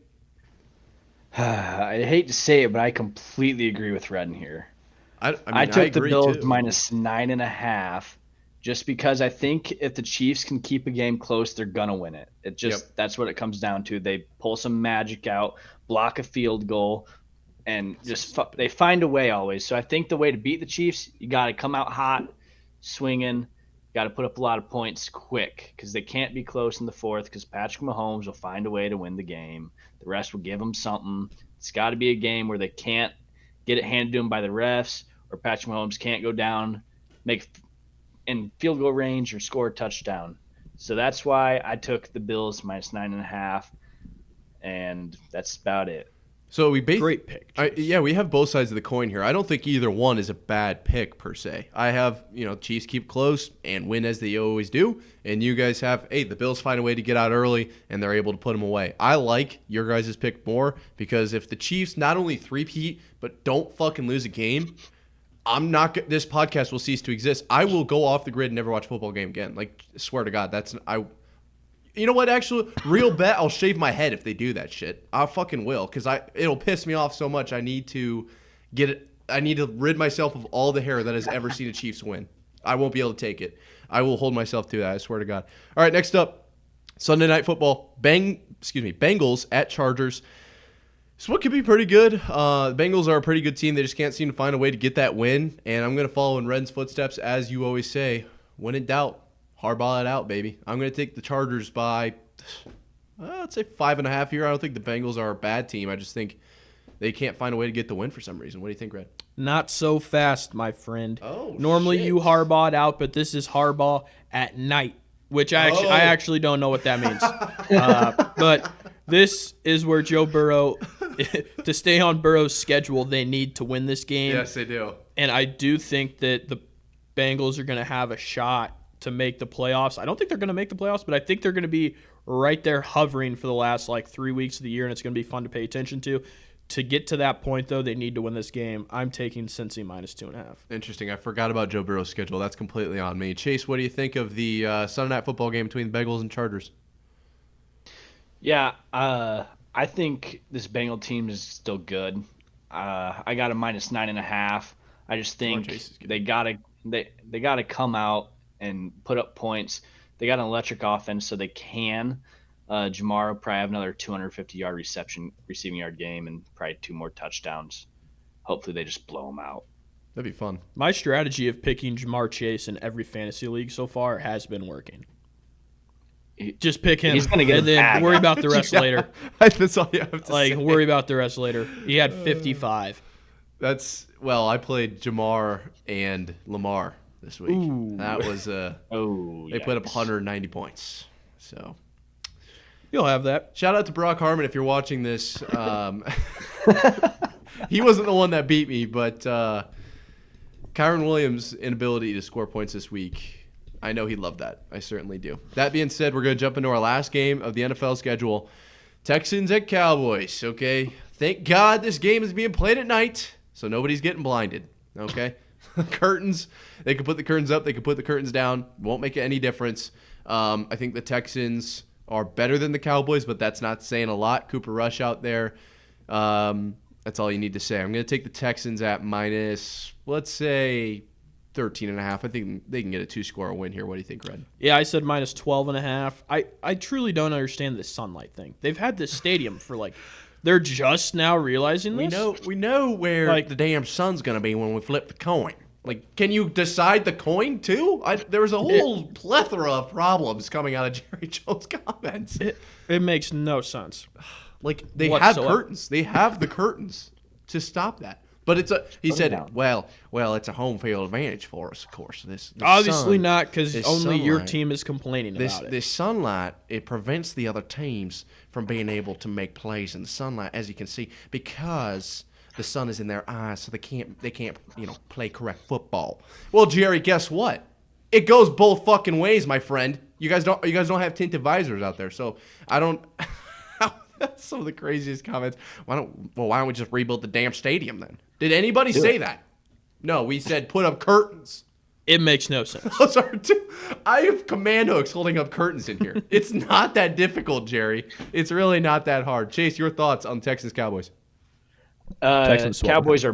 I hate to say it, but I completely agree with Redden here. I took the agree Bills too. minus 9.5 just because I think if the Chiefs can keep a game close, they're going to win it. That's what it comes down to. They pull some magic out, block a field goal, and they find a way always. So I think the way to beat the Chiefs, you got to come out hot, swinging, got to put up a lot of points quick because they can't be close in the fourth because Patrick Mahomes will find a way to win the game. The rest will give them something. It's got to be a game where they can't get it handed to them by the refs, or Patrick Mahomes can't go down, make in field goal range, or score a touchdown. So that's why I took the Bills minus 9.5, and that's about it. So Great pick. We have both sides of the coin here. I don't think either one is a bad pick per se. I have, Chiefs keep close and win as they always do, and you guys have, the Bills find a way to get out early and they're able to put them away. I like your guys' pick more because if the Chiefs not only three-peat but don't fucking lose a game, this podcast will cease to exist. I will go off the grid and never watch a football game again. Swear to God, you know what? Actually, real bet, I'll shave my head if they do that shit. I fucking will, because it'll piss me off so much. I need to rid myself of all the hair that has ever seen a Chiefs win. I won't be able to take it. I will hold myself to that. I swear to God. All right, next up, Sunday Night Football, Bengals at Chargers. So what could be pretty good. The Bengals are a pretty good team. They just can't seem to find a way to get that win. And I'm going to follow in Ren's footsteps, as you always say. When in doubt, hardball it out, baby. I'm going to take the Chargers by, I'd say 5.5 here. I don't think the Bengals are a bad team. I just think they can't find a way to get the win for some reason. What do you think, Red? Not so fast, my friend. Oh, Normally shit. you hardball it out, but this is hardball at night, which I actually don't know what that means. But this is where Joe Burrow, to stay on Burrow's schedule, they need to win this game. Yes, they do. And I do think that the Bengals are going to have a shot to make the playoffs. I don't think they're going to make the playoffs, but I think they're going to be right there hovering for the last 3 weeks of the year, and it's going to be fun to pay attention to. To get to that point, though, they need to win this game. I'm taking Cincy minus 2.5. Interesting. I forgot about Joe Burrow's schedule. That's completely on me. Chase, what do you think of the Sunday Night Football game between the Bengals and Chargers? Yeah, I think this Bengal team is still good. I got a minus 9.5. I just think they gotta come out and put up points. They got an electric offense, so they can. Jamar will probably have another 250-yard receiving yard game, and probably 2 more touchdowns. Hopefully, they just blow them out. That'd be fun. My strategy of picking Jamar Chase in every fantasy league so far has been working. Just pick him, He's gonna get and then worry about the rest later. That's all you have to say. Worry about the rest later. He had 55. I played Jamar and Lamar this week. Ooh. That was they put up 190 points. So You'll have that. shout out to Brock Harmon if you're watching this. He wasn't the one that beat me, but Kyron Williams' inability to score points this week, I know he loved that. I certainly do. That being said, we're going to jump into our last game of the NFL schedule. Texans at Cowboys, okay? Thank God this game is being played at night, so nobody's getting blinded, okay? Curtains, they can put the curtains up, they can put the curtains down. Won't make any difference. I think the Texans are better than the Cowboys, but that's not saying a lot. Cooper Rush out there. That's all you need to say. I'm going to take the Texans at minus, let's say, 13.5. I think they can get a 2-score win here. What do you think, Red? Yeah, I said minus 12.5. I truly don't understand this sunlight thing. They've had this stadium for they're just now realizing this. We know where the damn sun's going to be when we flip the coin. Can you decide the coin too? There was a whole plethora of problems coming out of Jerry Jones' comments. It makes no sense. They have curtains. They have the curtains to stop that. But he said, well, it's a home field advantage for us, of course. This obviously sun, not, because only sunlight, your team is complaining about it. This sunlight, it prevents the other teams from being able to make plays in the sunlight, as you can see, because the sun is in their eyes, so they can't play correct football. Well, Jerry, guess what? It goes both fucking ways, my friend. You guys don't have tinted visors out there, so I don't. That's some of the craziest comments. Why don't we just rebuild the damn stadium then? Did anybody say that? No, we said put up curtains. It makes no sense. Those are I have command hooks holding up curtains in here. It's not that difficult, Jerry. It's really not that hard. Chase, your thoughts on Texans Cowboys? Cowboys are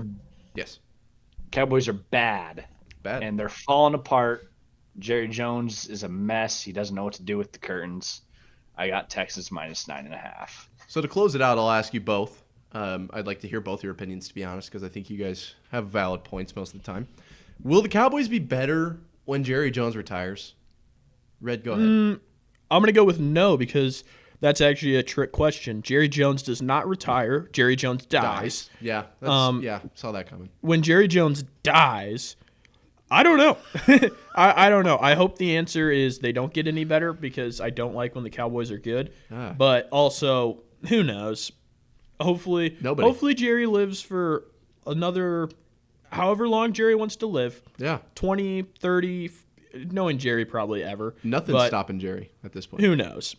bad, and they're falling apart. Jerry Jones is a mess. He doesn't know what to do with the curtains. I got Texans minus 9.5. So to close it out, I'll ask you both. I'd like to hear both your opinions, to be honest, because I think you guys have valid points most of the time. Will the Cowboys be better when Jerry Jones retires? Red, go ahead. I'm going to go with no, because that's actually a trick question. Jerry Jones does not retire. Jerry Jones dies. Yeah, saw that coming. When Jerry Jones dies, I don't know. I don't know. I hope the answer is they don't get any better, because I don't like when the Cowboys are good. But also, who knows? Hopefully Jerry lives for another however long Jerry wants to live. Yeah. 20, 30, knowing Jerry probably ever. Nothing's stopping Jerry at this point. Who knows?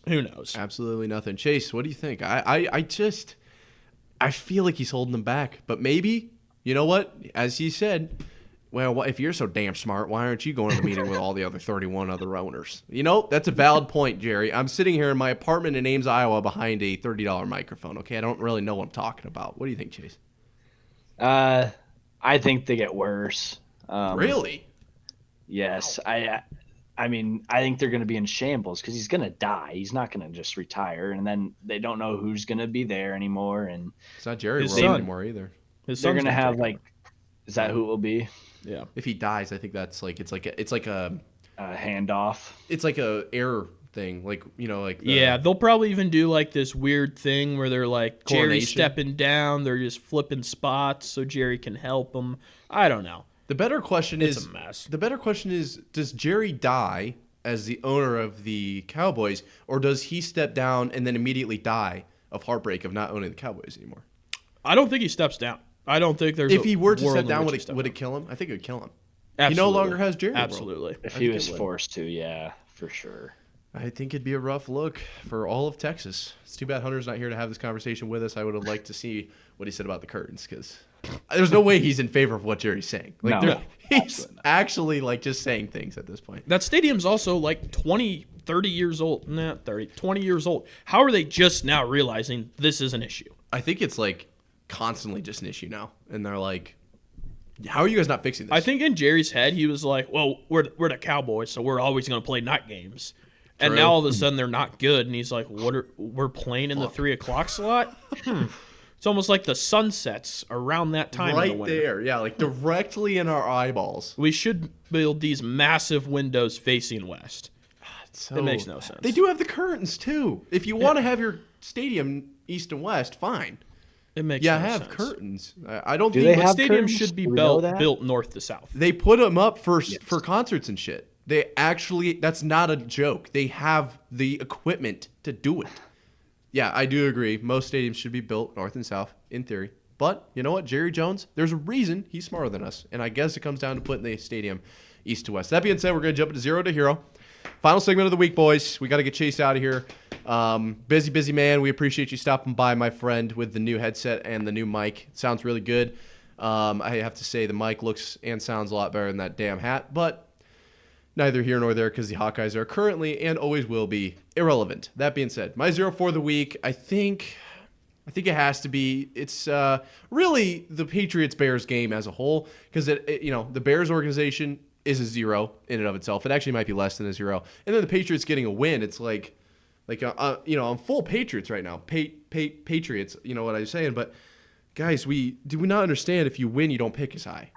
Absolutely nothing. Chase, what do you think? I feel like he's holding them back. But maybe, you know what? As he said, well, if you're so damn smart, why aren't you going to the meeting with all the other 31 other owners? That's a valid point, Jerry. I'm sitting here in my apartment in Ames, Iowa, behind a $30 microphone. Okay, I don't really know what I'm talking about. What do you think, Chase? I think they get worse. Really? Yes. I mean, I think they're going to be in shambles because he's going to die. He's not going to just retire, and then they don't know who's going to be there anymore. And It's not Jerry His World son. anymore either. His they're son's going to gonna have take like, is that who it will be? Yeah. If he dies, I think that's like it's like a Handoff. it's like a air thing, like like the, Yeah, they'll probably even do like this weird thing where they're like Jerry Coronation. stepping down, they're just flipping spots so Jerry can help him. I don't know. The better question It's is a mess. The better question is, does Jerry die as the owner of the Cowboys, or does he step down and then immediately die of heartbreak of not owning the Cowboys anymore? I don't think he steps down. I don't think there's. If he were to world step in down, which would he steps it down. kill him? I think it would kill him. Absolutely. He no longer has Jerry World. Absolutely. If I he think was it would. forced to, yeah, for sure. I think it'd be a rough look for all of Texas. It's too bad Hunter's not here to have this conversation with us. I would have liked to see what he said about the curtains, because there's no way he's in favor of what Jerry's saying. Like, No. he's actually like just saying things at this point. That stadium's also like 30 years old. 20 years old. How are they just now realizing this is an issue? I think it's like constantly just an issue now, and they're like, "How are you guys not fixing this?" I think in Jerry's head, he was like, well, we're the Cowboys, so we're always going to play night games. And True. now all of a sudden they're not good, and he's like, we're playing in the 3 o'clock slot? It's almost like the sun sets around that time in the right winter. there, yeah, like directly in our eyeballs. We should build these massive windows facing west. So, It makes no sense. They do have the curtains too. If you want to have your stadium east and west, fine. It makes Yeah, no have sense. curtains. I don't Do think they But have stadiums curtains? should be Do we know built that? north to south. they put them up for concerts and shit. They actually, that's not a joke. They have the equipment to do it. Yeah, I do agree. Most stadiums should be built north and south, in theory. But you know what, Jerry Jones, there's a reason he's smarter than us. And I guess it comes down to putting the stadium east to west. That being said, we're going to jump into Zero to Hero. Final segment of the week, boys. We got to get Chase out of here. Busy man. We appreciate you stopping by, my friend, with the new headset and the new mic. It sounds really good. I have to say the mic looks and sounds a lot better than that damn hat, but neither here nor there, because the Hawkeyes are currently and always will be irrelevant. That being said, my zero for the week, I think it has to be, it's really the Patriots-Bears game as a whole, because the Bears organization is a zero in and of itself. It actually might be less than a zero. And then the Patriots getting a win, it's like I'm full Patriots right now. Patriots, you know what I'm saying? But guys, do we not understand if you win, you don't pick as high?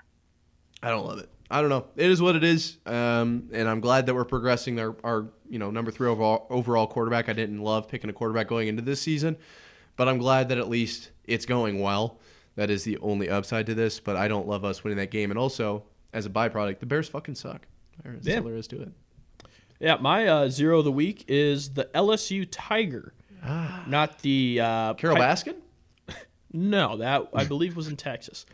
I don't love it. I don't know. It is what it is, and I'm glad that we're progressing our number 3 overall quarterback. I didn't love picking a quarterback going into this season, but I'm glad that at least it's going well. That is the only upside to this, but I don't love us winning that game. And also, as a byproduct, the Bears fucking suck. That's all there is to it. Yeah, my zero of the week is the LSU Tiger. Not the... Carol Baskin? No, that I believe was in Texas.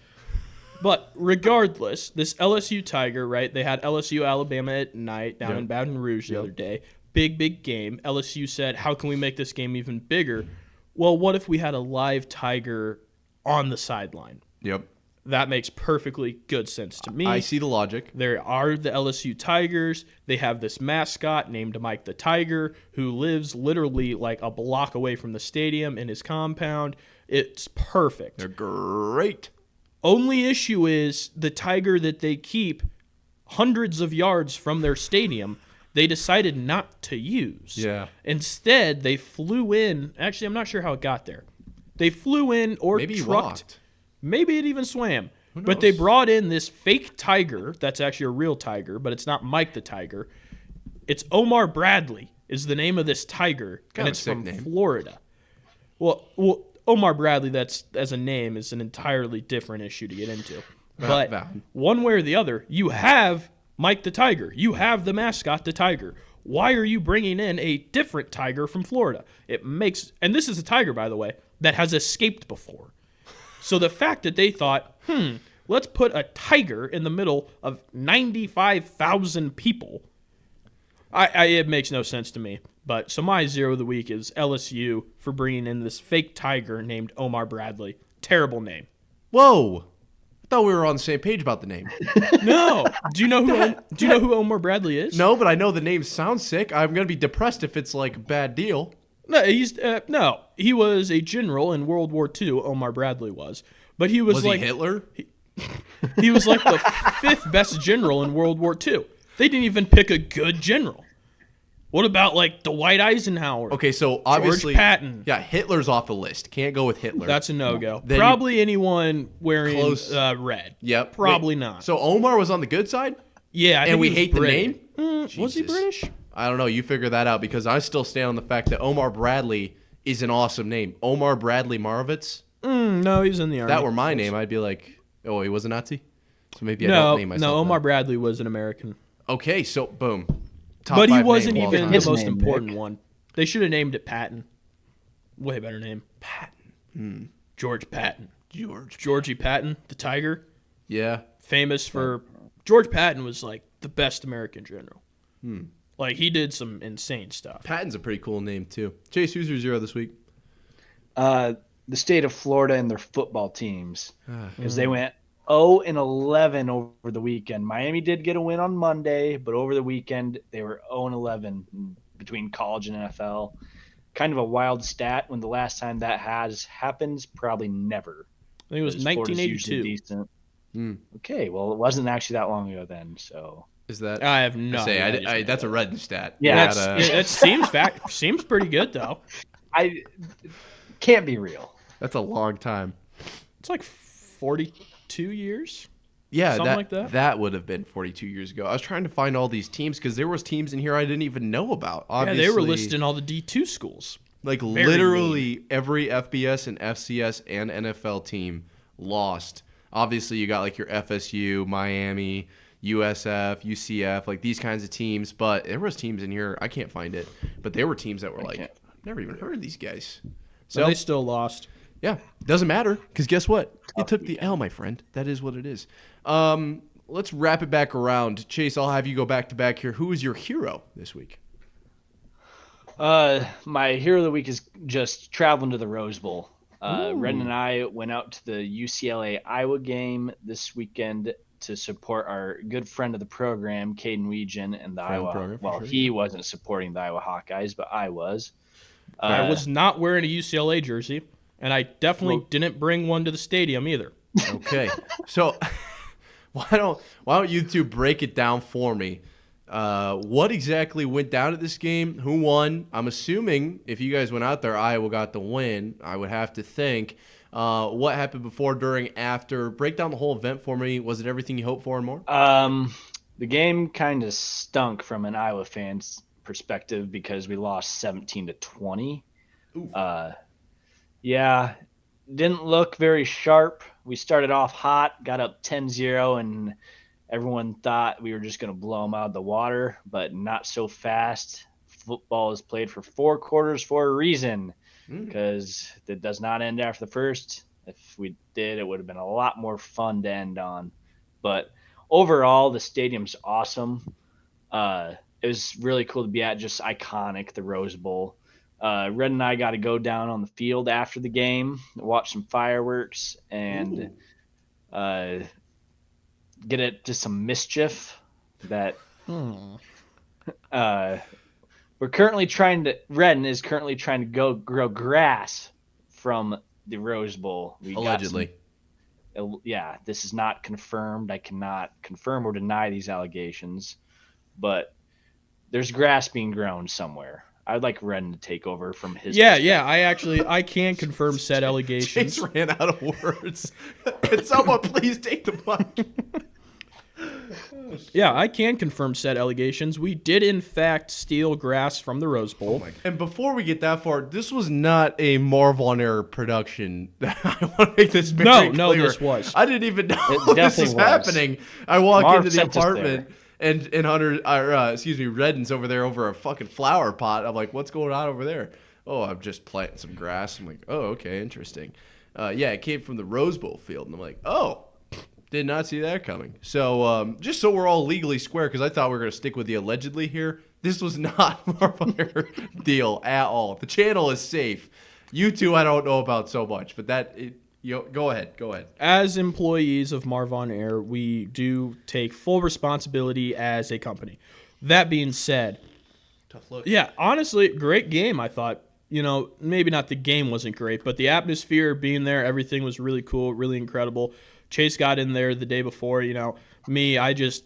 But regardless, this LSU Tiger, right? They had LSU Alabama at night down in Baton Rouge the other day. Big game. LSU said, how can we make this game even bigger? Well, what if we had a live tiger on the sideline? Yep. That makes perfectly good sense to me. I see the logic. There are the LSU Tigers. They have this mascot named Mike the Tiger who lives literally like a block away from the stadium in his compound. It's perfect. They're great. Only issue is the tiger that they keep hundreds of yards from their stadium, they decided not to use. Yeah. Instead, they flew in. Actually, I'm not sure how it got there. They flew in or Maybe he trucked. walked. Maybe it even swam. knows? But they brought in this fake tiger. That's actually a real tiger, but it's not Mike the Tiger. It's Omar Bradley is the name of this tiger, Kind and of it's sick from name. Florida. Well, Omar Bradley, that's as a name, is an entirely different issue to get into. But valid. one way or the other, you have Mike the Tiger. You have the mascot, the tiger. Why are you bringing in a different tiger from Florida? And this is a tiger, by the way, that has escaped before. So the fact that they thought, let's put a tiger in the middle of 95,000 people, it makes no sense to me. But so my zero of the week is LSU for bringing in this fake tiger named Omar Bradley. Terrible name. Whoa. I thought we were on the same page about the name. No. Do you know who Omar Bradley is? No, but I know the name sounds sick. I'm going to be depressed if it's like a bad deal. No, he was a general in World War II. Omar Bradley was, but he was Was like he Hitler? he was like the 5th best general in World War II. They didn't even pick a good general. What about like Dwight Eisenhower? Okay, so obviously, George Patton. Yeah, Hitler's off the list. Can't go with Hitler. That's a no-go. Then Probably anyone wearing Close. red. Yep. Probably Wait, not. So Omar was on the good side, Yeah, I think and we he was hate British. the name. Was he Jesus. British? I don't know. You figure that out because I still stand on the fact that Omar Bradley is an awesome name. Omar Bradley Marvitz. No, he's in the If army. that were my name, I'd be like, oh, he was a Nazi? So maybe I don't name myself No, that. Omar Bradley was an American. Okay, so boom. Top But he 5 wasn't name of all even time. the His most name, important Nick. one. They should have named it Patton. Way better name. Patton. George Patton. George. Georgie Patton, the Tiger. Yeah. Famous for... George Patton was like the best American general. Like he did some insane stuff. Patton's a pretty cool name, too. Chase, who's your 0 this week? The state of Florida and their football teams, because they went 0-11 over the weekend. Miami did get a win on Monday, but over the weekend they were 0-11 between college and NFL. Kind of a wild stat. When the last time that has happened, probably never. I think it was Because Florida's usually 1982. decent. Okay, well, it wasn't actually that long ago then. So Is that? I have no say, idea. that's a red stat. Yeah, It seems pretty good though. I can't be real. That's a long time. It's like 42 years. Yeah, Something like that? That would have been 42 years ago. I was trying to find all these teams because there was teams in here I didn't even know about. Obviously, Yeah, they were listing all the D2 schools. like very literally every FBS and FCS and NFL team lost. Obviously, you got like your FSU, Miami, USF, UCF, like these kinds of teams. But there was teams in here I can't find it. But there were teams that were like, can't. never even heard of these guys. So So they still lost. yeah, doesn't matter because guess what? You took the L, my friend. That is what it is. Let's wrap it back around. Chase, I'll have you go back to back here. Who is your hero this week? My hero of the week is just traveling to the Rose Bowl. Ren and I went out to the UCLA Iowa game this weekend to support our good friend of the program, Caden Weegan, and the Friend of the Iowa. program, for Well, sure. he wasn't supporting the Iowa Hawkeyes, but I was. I was not wearing a UCLA jersey, and I definitely didn't bring one to the stadium either. Okay, so why don't you two break it down for me? What exactly went down at this game? Who won? I'm assuming if you guys went out there, Iowa got the win. I would have to think. What happened before, during, after? Break down the whole event for me. Was it everything you hoped for and more? The game kind of stunk from an Iowa fan's perspective because we lost 17-20. Yeah, didn't look very sharp. We started off hot, got up 10-0, and everyone thought we were just going to blow them out of the water, but not so fast. Football is played for 4 quarters for a reason, because it does not end after the first. If we did, it would have been a lot more fun to end on. But overall, the stadium's awesome. It was really cool to be at, just iconic, the Rose Bowl. Red and I got to go down on the field after the game, watch some fireworks, and get it to some mischief that we're currently trying to. Redden is currently trying to grow grass from the Rose Bowl. We Allegedly. Yeah, this is not confirmed. I cannot confirm or deny these allegations, but there's grass being grown somewhere. I'd like Redden to take over from his. Yeah, I can confirm said allegations. Chase ran out of words. Can someone please take the mic? Yeah, I can confirm said allegations. We did, in fact, steal grass from the Rose Bowl. And before we get that far, this was not a Marv on Air production. I want to make this very clear. No, this was. I didn't even know It this definitely was was. happening. I walk Marv into the sent us apartment and Hunter, Redden's over there over a fucking flower pot. I'm like, what's going on over there? Oh, I'm just planting some grass. I'm like, oh, okay, interesting. Yeah, it came from the Rose Bowl field. And I'm like, oh, did not see that coming. So just so we're all legally square, because I thought we were going to stick with the allegedly here, this was not Marv on Air deal at all. The channel is safe. You two I don't know about so much, but go ahead. As employees of Marv on Air, we do take full responsibility as a company. That being said, Tough look. yeah, honestly, great game, I thought. Maybe not the game wasn't great, but the atmosphere being there, everything was really cool, really incredible. Chase got in there the day before, me, I just,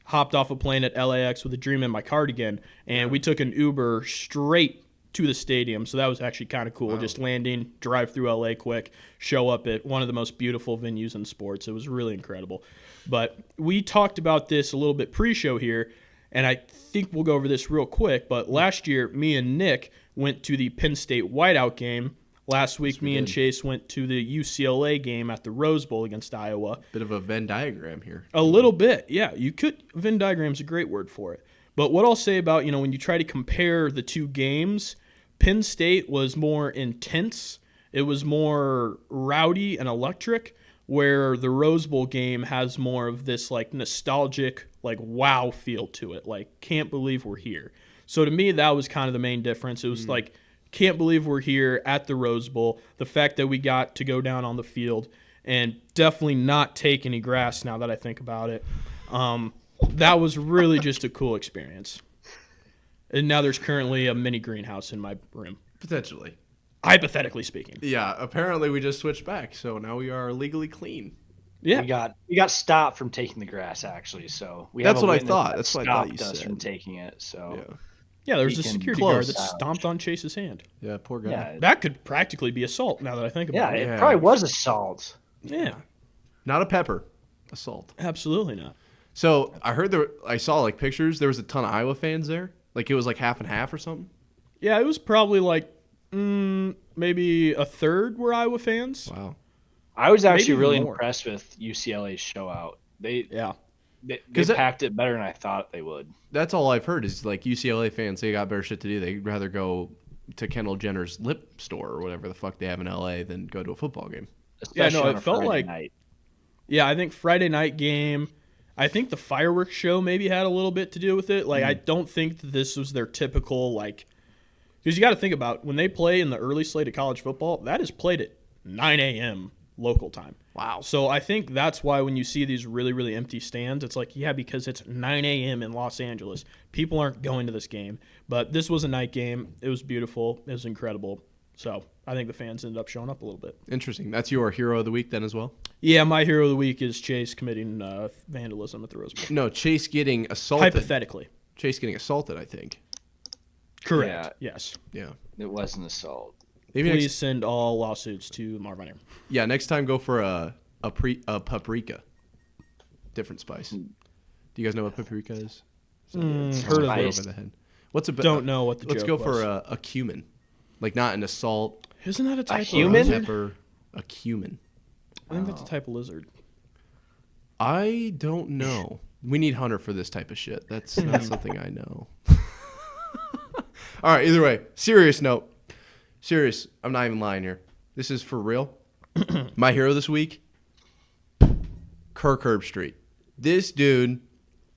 hopped off a plane at LAX with a dream in my cardigan, and we took an Uber straight to the stadium. So that was actually kind of cool. Wow. Just landing, drive through LA quick, show up at one of the most beautiful venues in sports. It was really incredible. But we talked about this a little bit pre-show here, and I think we'll go over this real quick. But last year, me and Nick went to the Penn State whiteout game. Last week, me and Chase went to the UCLA game at the Rose Bowl against Iowa. Bit of a Venn diagram here. A little bit, yeah. Venn diagram's a great word for it. But what I'll say about, when you try to compare the two games, Penn State was more intense. It was more rowdy and electric, where the Rose Bowl game has more of this, nostalgic, wow feel to it. Can't believe we're here. So to me, that was kind of the main difference. It was can't believe we're here at the Rose Bowl. The fact that we got to go down on the field and definitely not take any grass now that I think about it. That was really just a cool experience. And now there's currently a mini greenhouse in my room. Potentially. Hypothetically speaking. Yeah, apparently we just switched back, so now we are legally clean. Yeah. We got stopped from taking the grass, actually, so That's what I thought. That's what I thought you said. Stopped us from taking it, so... Yeah, there was a security guard that stomped on Chase's hand. Yeah, poor guy. Yeah. That could practically be assault now that I think about it. Yeah, it probably was assault. Yeah. Not a pepper. Assault. Absolutely not. So I saw pictures. There was a ton of Iowa fans there. It was half and half or something. Yeah, it was probably maybe a third were Iowa fans. Wow. I was actually really impressed with UCLA's show out. They packed it better than I thought they would. That's all I've heard is UCLA fans, they got better shit to do. They'd rather go to Kendall Jenner's lip store or whatever the fuck they have in LA than go to a football game. Especially it felt Friday night. Yeah, I think Friday night game, I think the fireworks show maybe had a little bit to do with it. I don't think that this was their typical, because you got to think about when they play in the early slate of college football, that is played at 9 a.m. local time. Wow. So I think that's why when you see these really, really empty stands, it's because it's 9 a.m. in Los Angeles. People aren't going to this game. But this was a night game. It was beautiful. It was incredible. So I think the fans ended up showing up a little bit. Interesting. That's your hero of the week then as well? Yeah, my hero of the week is Chase committing vandalism at the Rose Bowl. No, Chase getting assaulted. Hypothetically. Chase getting assaulted, I think. Correct. Yeah. Yes. Yeah. It was an assault. Maybe Please send all lawsuits to Marv on Air. Yeah, next time go for a paprika. Different spice. Do you guys know what paprika is? Heard of it. Over the head. What's a Don't know what the Let's joke go for was. a cumin. Not an assault. Isn't that a type of human? lizard? Pepper, a cumin. I think that's a type of lizard. I don't know. We need Hunter for this type of shit. That's not something I know. All right, either way, serious note. Serious, I'm not even lying here. This is for real. My hero this week, Kirk Herbstreit. This dude,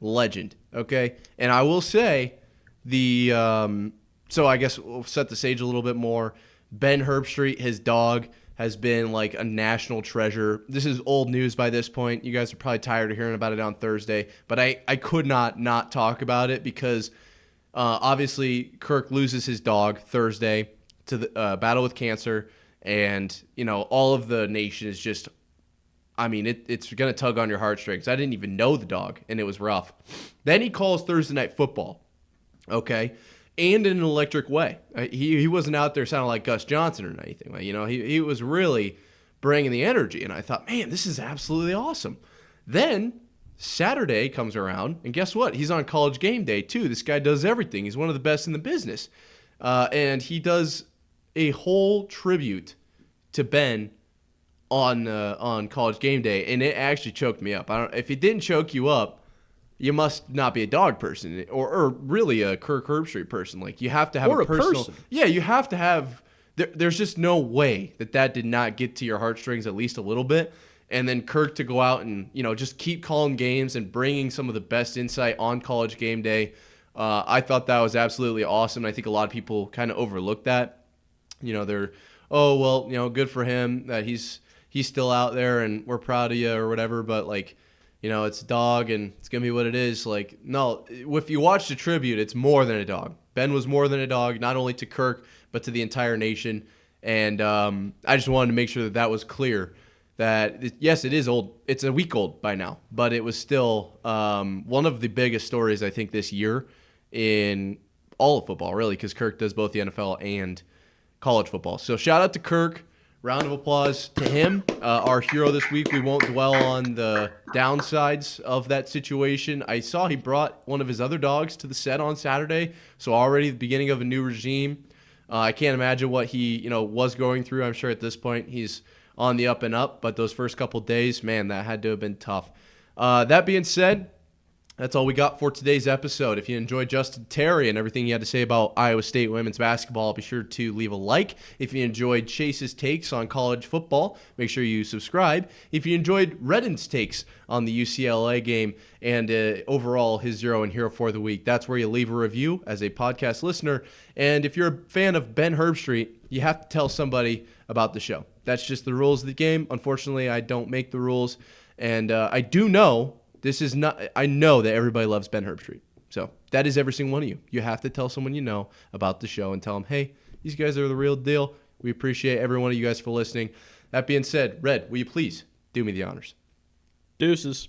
legend, okay? And I will say, so I guess we'll set the stage a little bit more. Ben Herbstreit, his dog, has been a national treasure. This is old news by this point. You guys are probably tired of hearing about it on Thursday, but I could not talk about it because obviously Kirk loses his dog Thursday to the battle with cancer, and all of the nation is just, it's gonna tug on your heartstrings. I didn't even know the dog, and it was rough. Then he calls Thursday Night Football, okay, and in an electric way. He wasn't out there sounding like Gus Johnson or anything. He was really bringing the energy, and I thought, man, this is absolutely awesome. Then Saturday comes around, and guess what? He's on College Game Day too. This guy does everything. He's one of the best in the business, and he does a whole tribute to Ben on College Game Day, and it actually choked me up. If it didn't choke you up, you must not be a dog person or really a Kirk Herbstreit person. You have to have or a personal. Person. Yeah, you have to have. There's just no way that did not get to your heartstrings at least a little bit. And then Kirk to go out and just keep calling games and bringing some of the best insight on College Game Day. I thought that was absolutely awesome. I think a lot of people kind of overlook that. They're, good for him that he's still out there and we're proud of you or whatever. But it's a dog and it's going to be what it is. No, if you watch the tribute, it's more than a dog. Ben was more than a dog, not only to Kirk, but to the entire nation. And I just wanted to make sure that was clear yes, it is old. It's a week old by now, but it was still one of the biggest stories, I think, this year in all of football, really, because Kirk does both the NFL and college football. So shout out to Kirk. Round of applause to him, our hero this week. We won't dwell on the downsides of that situation. I saw he brought one of his other dogs to the set on Saturday, so already the beginning of a new regime. I can't imagine what he was going through. I'm sure at this point he's on the up and up, but those first couple days, man, that had to have been tough. That being said, that's all we got for today's episode. If you enjoyed Justin Terry and everything he had to say about Iowa State women's basketball, be sure to leave a like. If you enjoyed Chase's takes on college football, make sure you subscribe. If you enjoyed Redden's takes on the UCLA game and overall his Zero and Hero for the week, that's where you leave a review as a podcast listener. And if you're a fan of Ben Herbstreit, you have to tell somebody about the show. That's just the rules of the game. Unfortunately, I don't make the rules. And I do know I know that everybody loves Ben Herbstreit. So that is every single one of you. You have to tell someone you know about the show and tell them, hey, these guys are the real deal. We appreciate every one of you guys for listening. That being said, Red, will you please do me the honors? Deuces.